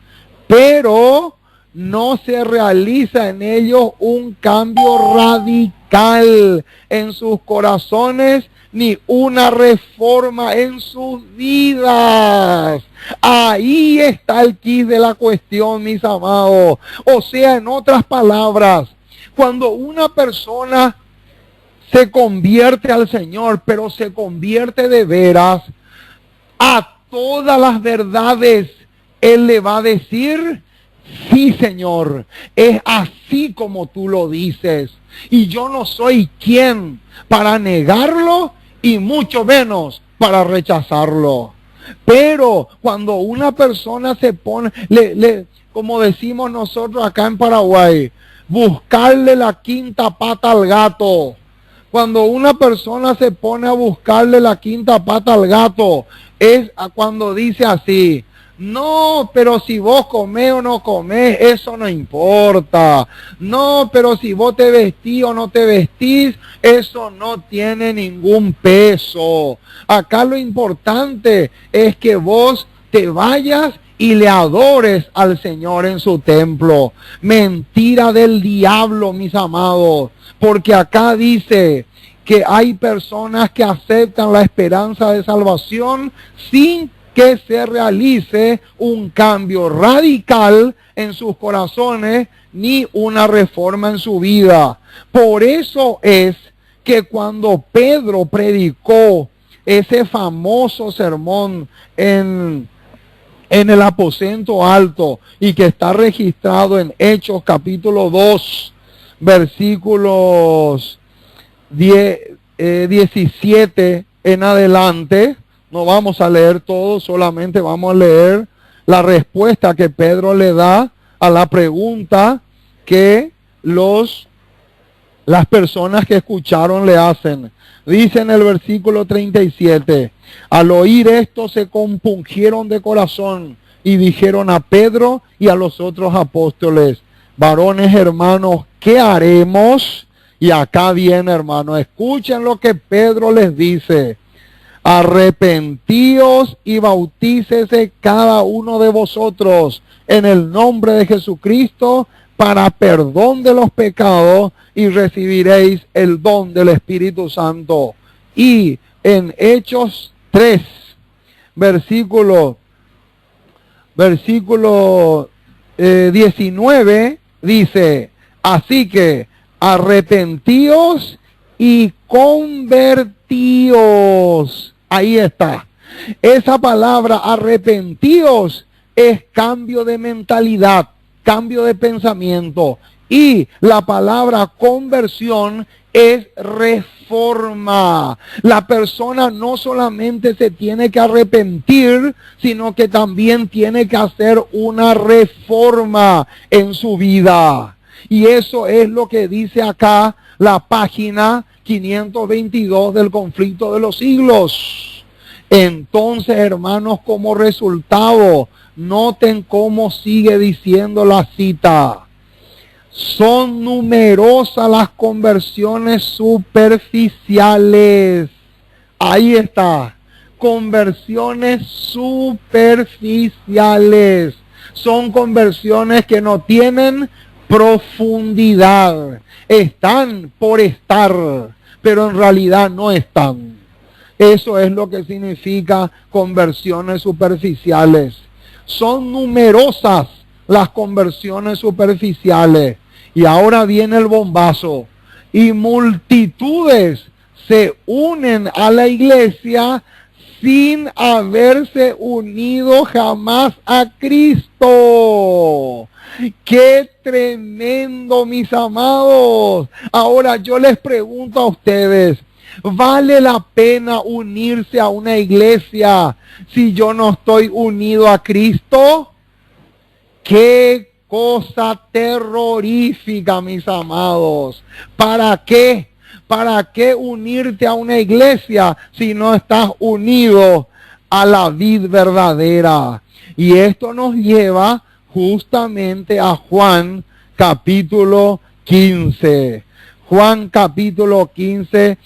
pero no se realiza en ellos un cambio radical en sus corazones ni una reforma en sus vidas. Ahí está el quid de la cuestión, mis amados. O sea, en otras palabras, cuando una persona se convierte al Señor, pero se convierte de veras, a todas las verdades Él le va a decir: sí, Señor, es así como tú lo dices. Y yo no soy quien para negarlo y mucho menos para rechazarlo. Pero cuando una persona se pone, como decimos nosotros acá en Paraguay, buscarle la quinta pata al gato Cuando una persona se pone a buscarle la quinta pata al gato, es cuando dice así: no, pero si vos comés o no comés, eso no importa. No, pero si vos te vestís o no te vestís, eso no tiene ningún peso. Acá lo importante es que vos te vayas y le adores al Señor en su templo. Mentira del diablo, mis amados, porque acá dice que hay personas que aceptan la esperanza de salvación sin que se realice un cambio radical en sus corazones ni una reforma en su vida. Por eso es que cuando Pedro predicó ese famoso sermón en el aposento alto y que está registrado en Hechos capítulo 2, versículos 17 en adelante. No vamos a leer todo, solamente vamos a leer la respuesta que Pedro le da a la pregunta que las personas que escucharon le hacen. Dice en el versículo 37, al oír esto se compungieron de corazón y dijeron a Pedro y a los otros apóstoles: varones hermanos, ¿qué haremos? Y acá viene, hermano, escuchen lo que Pedro les dice: arrepentíos y bautícese cada uno de vosotros en el nombre de Jesucristo para perdón de los pecados y recibiréis el don del Espíritu Santo. Y en Hechos 3, versículo 19, dice: así que arrepentíos y convertíos. Ahí está. Esa palabra arrepentíos es cambio de mentalidad, cambio de pensamiento. Y la palabra conversión es reforma. La persona no solamente se tiene que arrepentir, sino que también tiene que hacer una reforma en su vida. Y eso es lo que dice acá la página 522 del Conflicto de los Siglos. Entonces, hermanos, como resultado, noten cómo sigue diciendo la cita: son numerosas las conversiones superficiales. Ahí está. Conversiones superficiales. Son conversiones que no tienen profundidad. Están por estar, pero en realidad no están. Eso es lo que significa conversiones superficiales. Son numerosas las conversiones superficiales. Y ahora viene el bombazo. Y multitudes se unen a la iglesia sin haberse unido jamás a Cristo. ¡Qué tremendo, mis amados! Ahora yo les pregunto a ustedes: ¿vale la pena unirse a una iglesia si yo no estoy unido a Cristo? ¡Qué cosa terrorífica, mis amados! ¿Para qué? ¿Para qué unirte a una iglesia si no estás unido a la vid verdadera? Y esto nos lleva justamente a Juan capítulo 15. Juan capítulo 15.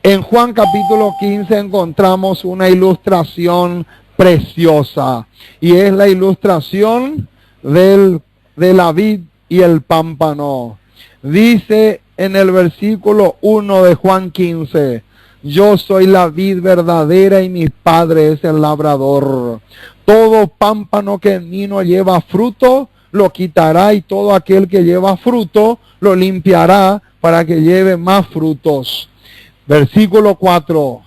En Juan capítulo 15 encontramos una ilustración preciosa. Y es la ilustración de la vid y el pámpano. Dice en el versículo 1 de Juan 15: yo soy la vid verdadera y mi Padre es el labrador. Todo pámpano que en mí no lleva fruto, lo quitará, y todo aquel que lleva fruto, lo limpiará para que lleve más frutos. Versículo 4: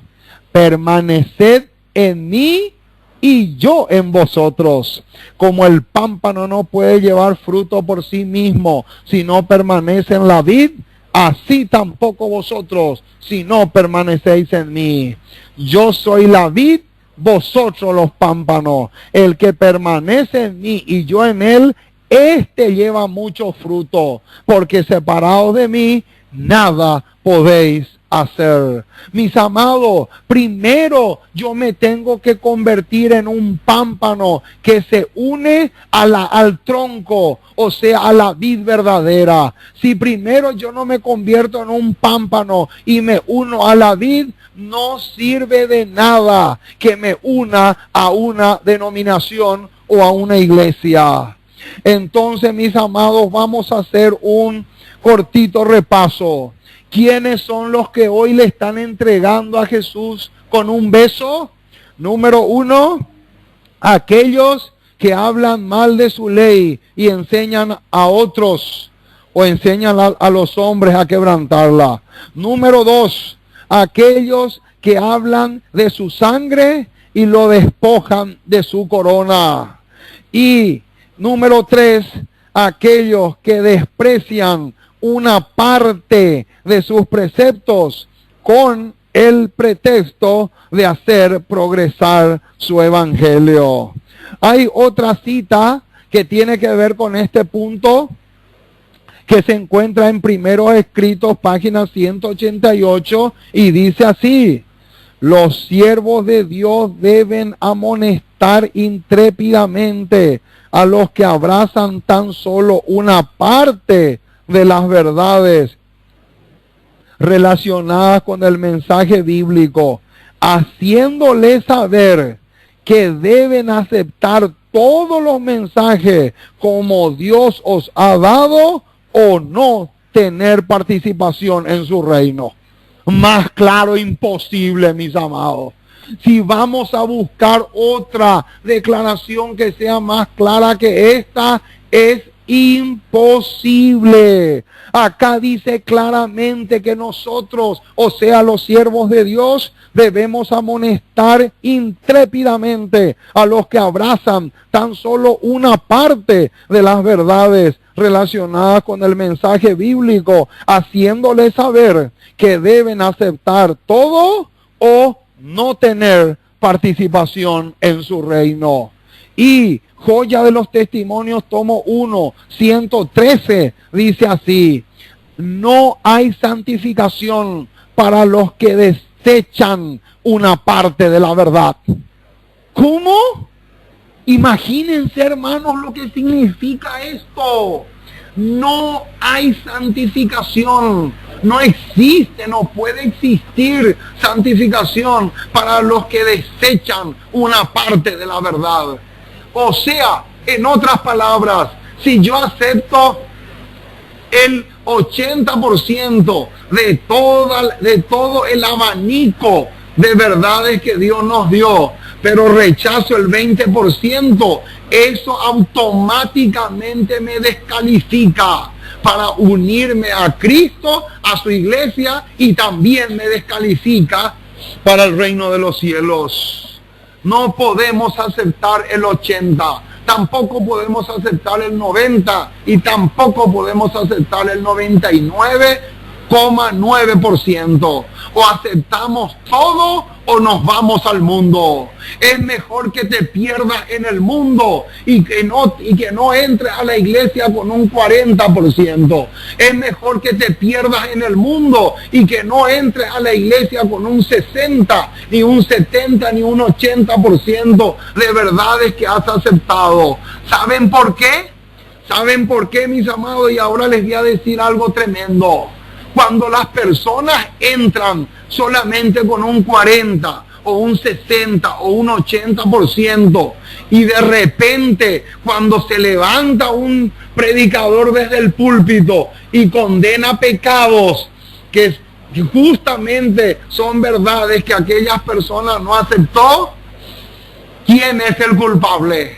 permaneced en mí y yo en vosotros. Como el pámpano no puede llevar fruto por sí mismo si no permanece en la vid, así tampoco vosotros si no permanecéis en mí. Yo soy la vid, vosotros los pámpanos. El que permanece en mí y yo en él, este lleva mucho fruto, porque separados de mí nada podéis hacer. Mis amados, primero yo me tengo que convertir en un pámpano que se une al tronco, o sea, a la vid verdadera. Si primero yo no me convierto en un pámpano y me uno a la vid, no sirve de nada que me una a una denominación o a una iglesia. Entonces, mis amados, vamos a hacer un cortito repaso. ¿Quiénes son los que hoy le están entregando a Jesús con un beso? Número 1, aquellos que hablan mal de su ley y enseñan a otros o enseñan a los hombres a quebrantarla. Número 2, aquellos que hablan de su sangre y lo despojan de su corona. Y número 3, aquellos que desprecian una parte de sus preceptos con el pretexto de hacer progresar su evangelio. Hay otra cita que tiene que ver con este punto, que se encuentra en Primeros Escritos, página 188, y dice así: los siervos de Dios deben amonestar intrépidamente a los que abrazan tan solo una parte de las verdades relacionadas con el mensaje bíblico, haciéndoles saber que deben aceptar todos los mensajes como Dios os ha dado o no tener participación en su reino. Más claro imposible, mis amados. Si vamos a buscar otra declaración que sea más clara que esta, es imposible. Acá dice claramente que nosotros, o sea, los siervos de Dios, debemos amonestar intrépidamente a los que abrazan tan solo una parte de las verdades relacionadas con el mensaje bíblico, haciéndoles saber que deben aceptar todo o no tener participación en su reino. Y Joya de los Testimonios, tomo 1, 113, dice así: no hay santificación para los que desechan una parte de la verdad. ¿Cómo? Imagínense, hermanos, lo que significa esto. No hay santificación. No existe, no puede existir santificación para los que desechan una parte de la verdad. O sea, en otras palabras, si yo acepto el 80% de todo el abanico de verdades que Dios nos dio, pero rechazo el 20%, eso automáticamente me descalifica para unirme a Cristo, a su iglesia, y también me descalifica para el reino de los cielos. No podemos aceptar el 80, tampoco podemos aceptar el 90 y tampoco podemos aceptar el 99,9%. O aceptamos todo o nos vamos al mundo. Es mejor que te pierdas en el mundo y que no entres a la iglesia con un 40%. Es mejor que te pierdas en el mundo y que no entres a la iglesia con un 60, ni un 70, ni un 80% de verdades que has aceptado. ¿Saben por qué? ¿Saben por qué, mis amados? Y ahora les voy a decir algo tremendo. Cuando las personas entran solamente con un 40 o un 60 o un 80% y de repente cuando se levanta un predicador desde el púlpito y condena pecados que justamente son verdades que aquellas personas no aceptó, ¿quién es el culpable?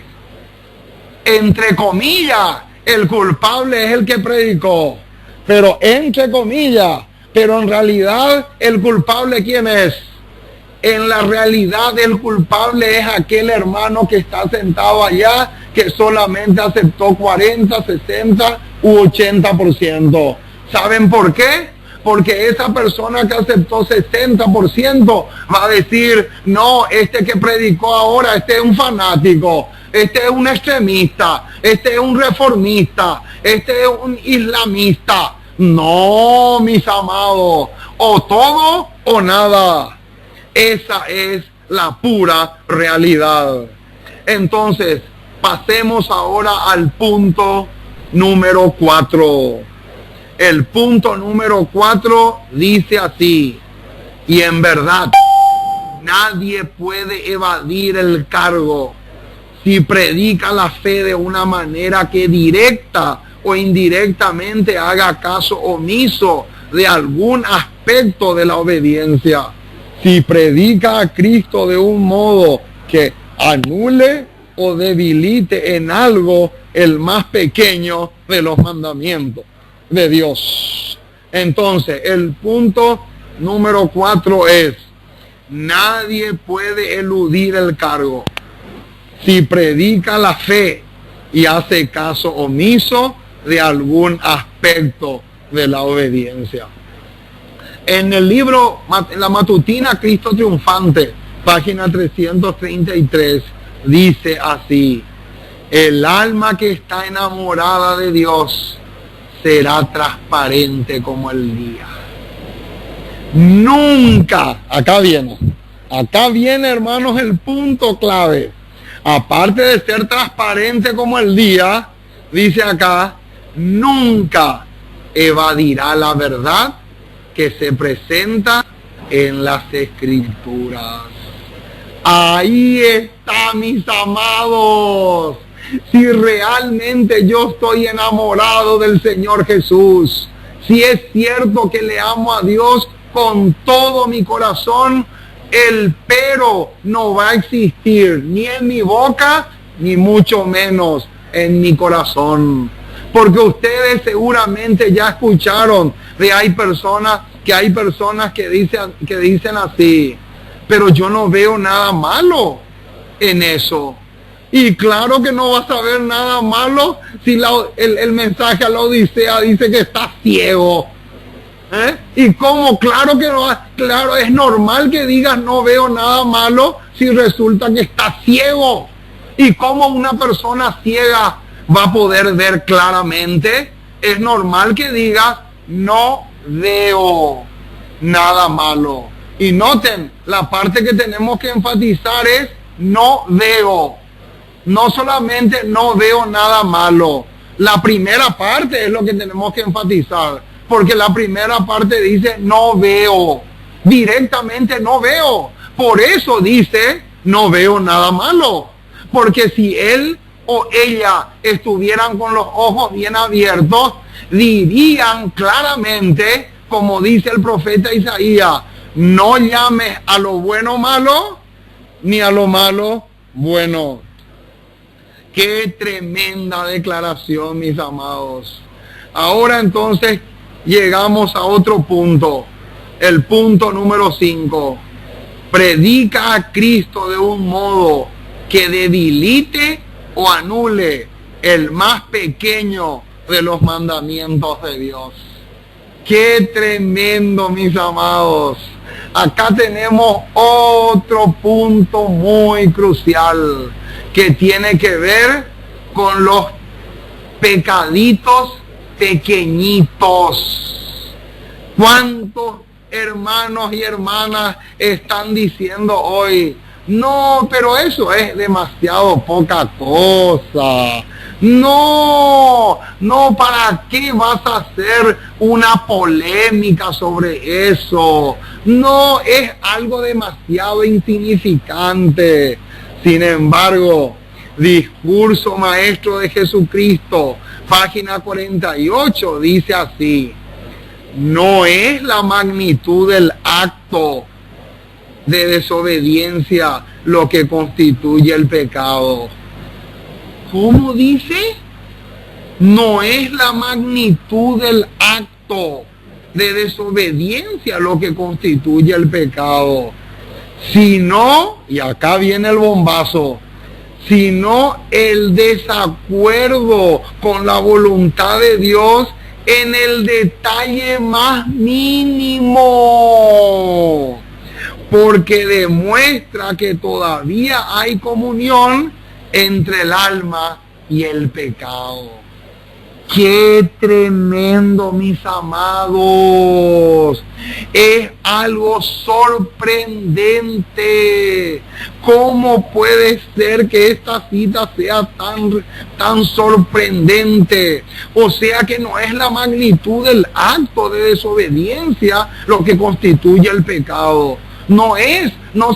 Entre comillas, el culpable es el que predicó. Pero entre comillas, pero en realidad el culpable, ¿quién es? En la realidad el culpable es aquel hermano que está sentado allá, que solamente aceptó 40, 60 u 80%. ¿Saben por qué? Porque esa persona que aceptó 60% va a decir: no, este que predicó ahora, este es un fanático, este es un extremista, este es un reformista, este es un islamista. No, mis amados, o todo o nada. Esa es la pura realidad. Entonces, pasemos ahora al punto número 4. El punto número 4 dice así: y en verdad, nadie puede evadir el cargo si predica la fe de una manera que directa o indirectamente haga caso omiso de algún aspecto de la obediencia. Si predica a Cristo de un modo que anule o debilite en algo el más pequeño de los mandamientos de Dios. Entonces, el punto número 4 es: nadie puede eludir el cargo si predica la fe y hace caso omiso de algún aspecto de la obediencia. En el libro, la matutina Cristo Triunfante, página 333, dice así: el alma que está enamorada de Dios será transparente como el día. Nunca, acá viene, hermanos, el punto clave. Aparte de ser transparente como el día, dice acá, nunca evadirá la verdad que se presenta en las Escrituras. Ahí está, mis amados. Si realmente yo estoy enamorado del Señor Jesús, si es cierto que le amo a Dios con todo mi corazón, el pero no va a existir ni en mi boca, ni mucho menos en mi corazón. Porque ustedes seguramente ya escucharon de hay personas que dicen así: pero yo no veo nada malo en eso. Y claro que no vas a ver nada malo si el mensaje a la Odisea dice que está ciego. Y como claro que no, claro, es normal que digas no veo nada malo si resulta que está ciego. Y como una persona ciega va a poder ver claramente, es normal que digas no veo nada malo. Y noten, la parte que tenemos que enfatizar es no veo. No solamente no veo nada malo. La primera parte es lo que tenemos que enfatizar. Porque la primera parte dice no veo. Directamente no veo. Por eso dice no veo nada malo. Porque si él o ella estuvieran con los ojos bien abiertos, dirían claramente, como dice el profeta Isaías: no llames a lo bueno malo, ni a lo malo bueno. Qué tremenda declaración, mis amados. Ahora entonces llegamos a otro punto, el punto número 5. Predica a Cristo de un modo que debilite o anule el más pequeño de los mandamientos de Dios. Qué tremendo, mis amados. Acá tenemos otro punto muy crucial que tiene que ver con los pecaditos pequeñitos. ¿Cuántos hermanos y hermanas están diciendo hoy: no, pero eso es demasiado poca cosa? No, ¿para qué vas a hacer una polémica sobre eso? No, es algo demasiado insignificante. Sin embargo, Discurso Maestro de Jesucristo, página 48, dice así: no es la magnitud del acto de desobediencia lo que constituye el pecado. ¿Cómo dice? No es la magnitud del acto de desobediencia lo que constituye el pecado, sino, y acá viene el bombazo, sino el desacuerdo con la voluntad de Dios en el detalle más mínimo, porque demuestra que todavía hay comunión entre el alma y el pecado. ¡Qué tremendo, mis amados! Es algo sorprendente. ¿Cómo puede ser que esta cita sea tan sorprendente? O sea que no es la magnitud del acto de desobediencia lo que constituye el pecado. No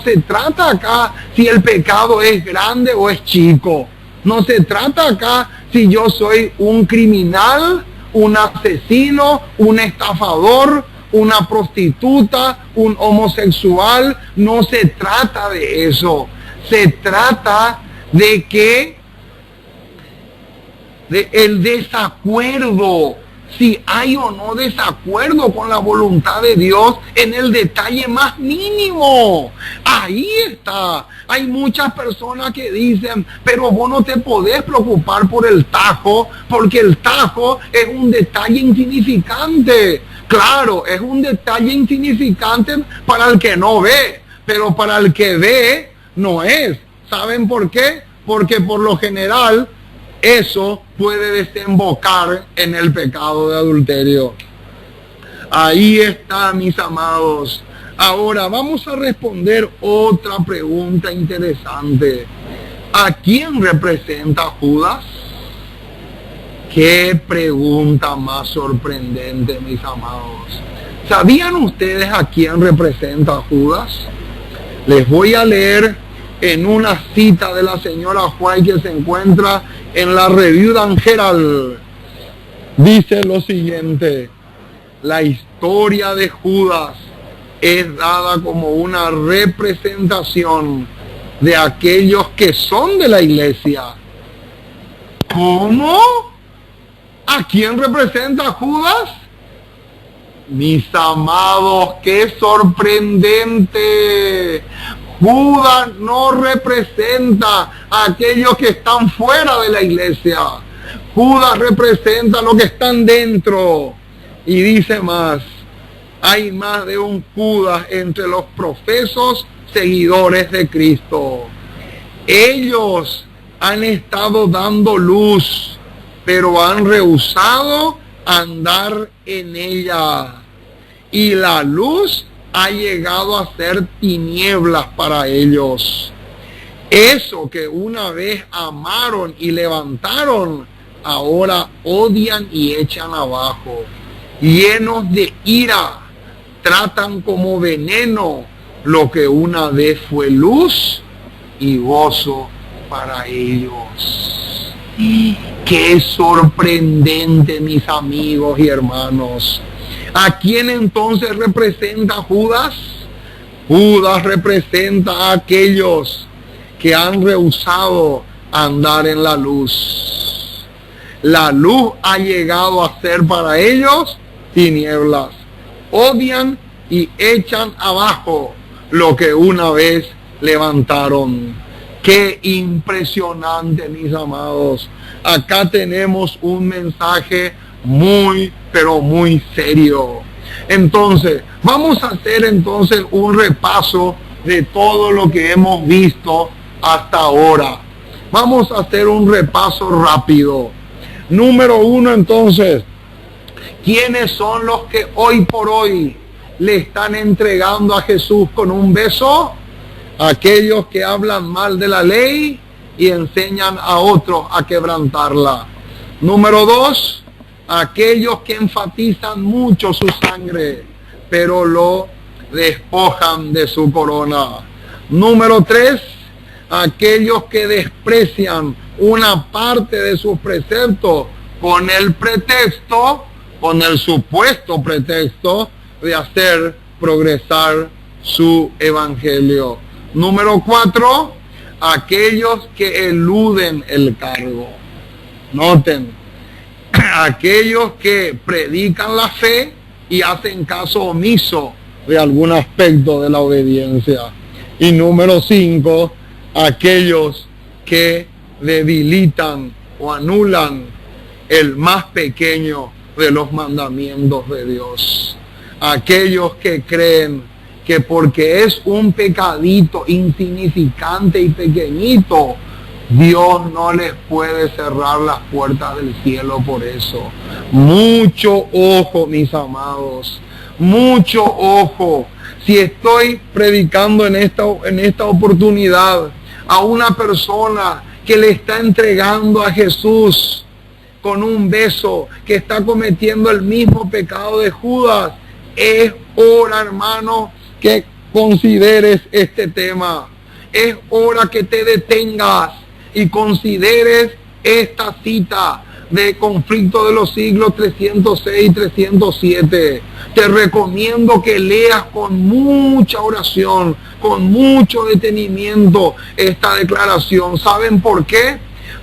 se trata acá si el pecado es grande o es chico. No se trata acá si yo soy un criminal, un asesino, un estafador, una prostituta, un homosexual. No se trata de eso. Se trata de el desacuerdo. Si hay o no desacuerdo con la voluntad de Dios en el detalle más mínimo. Ahí está. Hay muchas personas que dicen, pero vos no te podés preocupar por el tajo, porque el tajo es un detalle insignificante. Claro, es un detalle insignificante para el que no ve, pero para el que ve no es. ¿Saben por qué? Porque por lo general eso puede desembocar en el pecado de adulterio. Ahí está, mis amados. Ahora vamos a responder otra pregunta interesante. ¿A quién representa Judas? Qué pregunta más sorprendente, mis amados. ¿Sabían ustedes a quién representa Judas? Les voy a leer en una cita de la señora White que se encuentra en la Review and Herald. Dice lo siguiente: la historia de Judas es dada como una representación de aquellos que son de la iglesia. ¿Cómo? ¿A quién representa Judas? Mis amados, qué sorprendente. Judas no representa a aquellos que están fuera de la iglesia. Judas representa a los que están dentro. Y dice más: hay más de un Judas entre los profesos seguidores de Cristo. Ellos han estado dando luz, pero han rehusado andar en ella. Y la luz ha llegado a ser tinieblas para ellos. Eso que una vez amaron y levantaron, ahora odian y echan abajo. Llenos de ira, tratan como veneno lo que una vez fue luz y gozo para ellos. Qué sorprendente, mis amigos y hermanos. ¿A quién entonces representa Judas? Judas representa a aquellos que han rehusado andar en la luz. La luz ha llegado a ser para ellos tinieblas. Odian y echan abajo lo que una vez levantaron. Qué impresionante, mis amados. Acá tenemos un mensaje muy, pero muy serio. Entonces, vamos a hacer entonces un repaso de todo lo que hemos visto hasta ahora. Vamos a hacer un repaso rápido. Número 1, entonces, ¿quiénes son los que hoy por hoy le están entregando a Jesús con un beso? Aquellos que hablan mal de la ley y enseñan a otros a quebrantarla. Número 2, aquellos que enfatizan mucho su sangre, pero lo despojan de su corona. Número 3, aquellos que desprecian una parte de sus preceptos con el pretexto, con el supuesto pretexto de hacer progresar su evangelio. Número 4, aquellos que eluden el cargo. Noten, aquellos que predican la fe y hacen caso omiso de algún aspecto de la obediencia. Y número 5, aquellos que debilitan o anulan el más pequeño de los mandamientos de Dios. Aquellos que creen que porque es un pecadito insignificante y pequeñito, Dios no les puede cerrar las puertas del cielo por eso. Mucho ojo, mis amados. Mucho ojo. Si estoy predicando en esta oportunidad a una persona que le está entregando a Jesús con un beso, que está cometiendo el mismo pecado de Judas, es hora, hermano, que consideres este tema. Es hora que te detengas y consideres esta cita de Conflicto de los Siglos 306 y 307. Te recomiendo que leas con mucha oración, con mucho detenimiento esta declaración. ¿Saben por qué?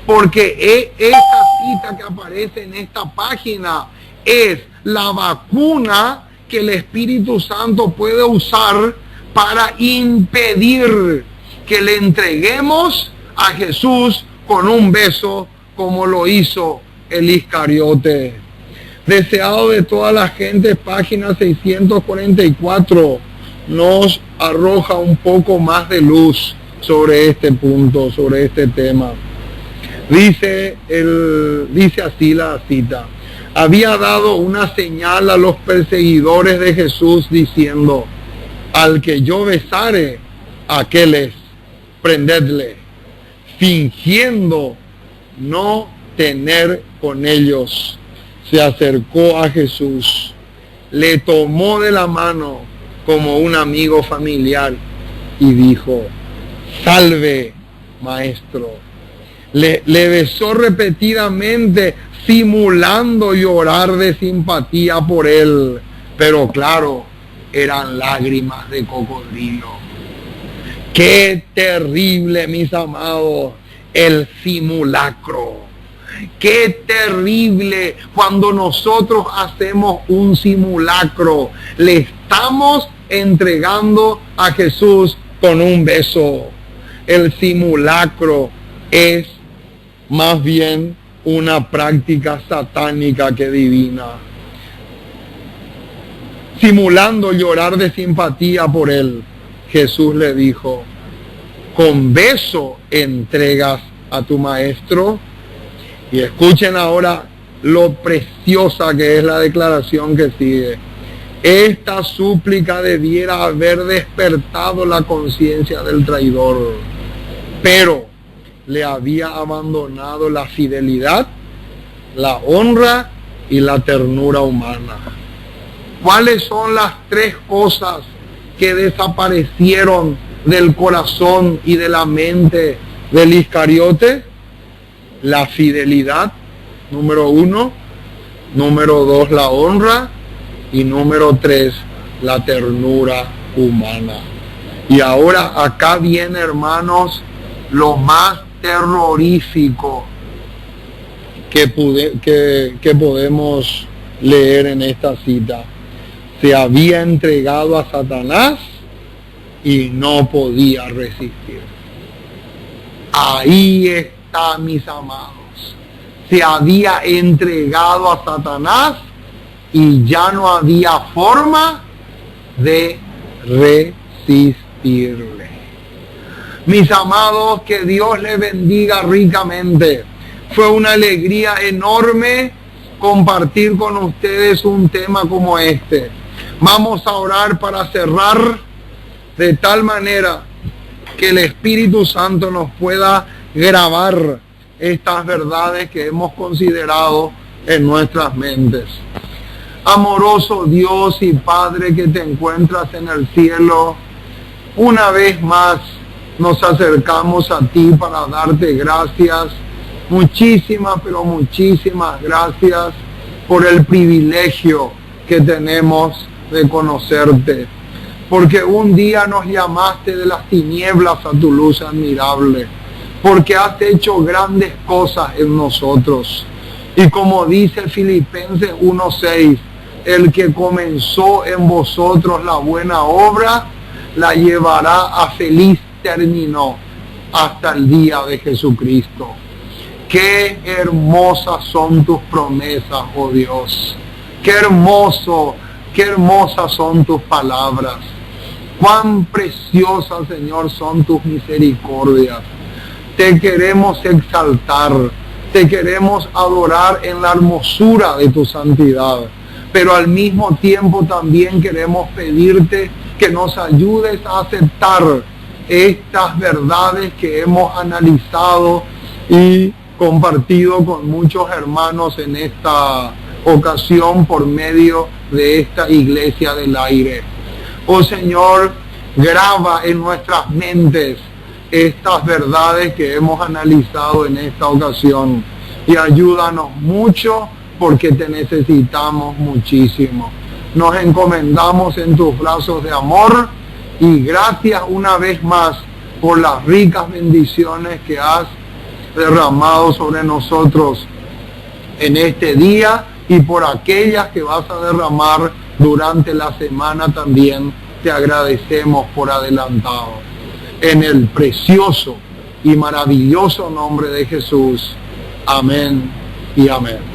Porque esta cita que aparece en esta página es la vacuna que el Espíritu Santo puede usar para impedir que le entreguemos a Jesús con un beso como lo hizo el Iscariote. Deseado de toda la gente, página 644, nos arroja un poco más de luz sobre este punto, sobre este tema. Dice así la cita: había dado una señal a los perseguidores de Jesús diciendo: al que yo besare, aquel es, prendedle, fingiendo no tener con ellos. Se acercó a Jesús, le tomó de la mano como un amigo familiar y dijo: salve, maestro. Le besó repetidamente, simulando llorar de simpatía por él, pero claro, eran lágrimas de cocodrilo. Qué terrible, mis amados, el simulacro. Qué terrible cuando nosotros hacemos un simulacro. Le estamos entregando a Jesús con un beso. El simulacro es más bien una práctica satánica que divina. Simulando llorar de simpatía por él, Jesús le dijo: ¿con beso entregas a tu maestro? Y escuchen ahora lo preciosa que es la declaración que sigue. Esta súplica debiera haber despertado la conciencia del traidor, pero le había abandonado la fidelidad, la honra y la ternura humana. ¿Cuáles son las tres cosas que desaparecieron del corazón y de la mente del Iscariote? La fidelidad, número 1, número 2, la honra, y número 3, la ternura humana. Y ahora acá viene, hermanos, lo más terrorífico que podemos leer en esta cita. Se había entregado a Satanás y no podía resistir. Ahí está, mis amados. Se había entregado a Satanás y ya no había forma de resistirle. Mis amados, que Dios les bendiga ricamente. Fue una alegría enorme compartir con ustedes un tema como este. Vamos a orar para cerrar de tal manera que el Espíritu Santo nos pueda grabar estas verdades que hemos considerado en nuestras mentes. Amoroso Dios y Padre que te encuentras en el cielo, una vez más nos acercamos a ti para darte gracias. Muchísimas, pero muchísimas gracias por el privilegio que tenemos de conocerte. Porque un día nos llamaste de las tinieblas a tu luz admirable. Porque has hecho grandes cosas en nosotros. Y como dice Filipenses 1:6, el que comenzó en vosotros la buena obra, la llevará a feliz término hasta el día de Jesucristo. Qué hermosas son tus promesas, oh Dios. Qué hermosas son tus palabras. Cuán preciosas, Señor, son tus misericordias. te queremos exaltar, te queremos adorar en la hermosura de tu santidad, pero al mismo tiempo también queremos pedirte que nos ayudes a aceptar estas verdades que hemos analizado y compartido con muchos hermanos en esta ocasión por medio de esta iglesia del aire. Oh Señor, graba en nuestras mentes estas verdades que hemos analizado en esta ocasión y ayúdanos mucho porque te necesitamos muchísimo. Nos encomendamos en tus brazos de amor y gracias una vez más por las ricas bendiciones que has derramado sobre nosotros en este día y por aquellas que vas a derramar durante la semana también. Te agradecemos por adelantado. En el precioso y maravilloso nombre de Jesús. Amén y amén.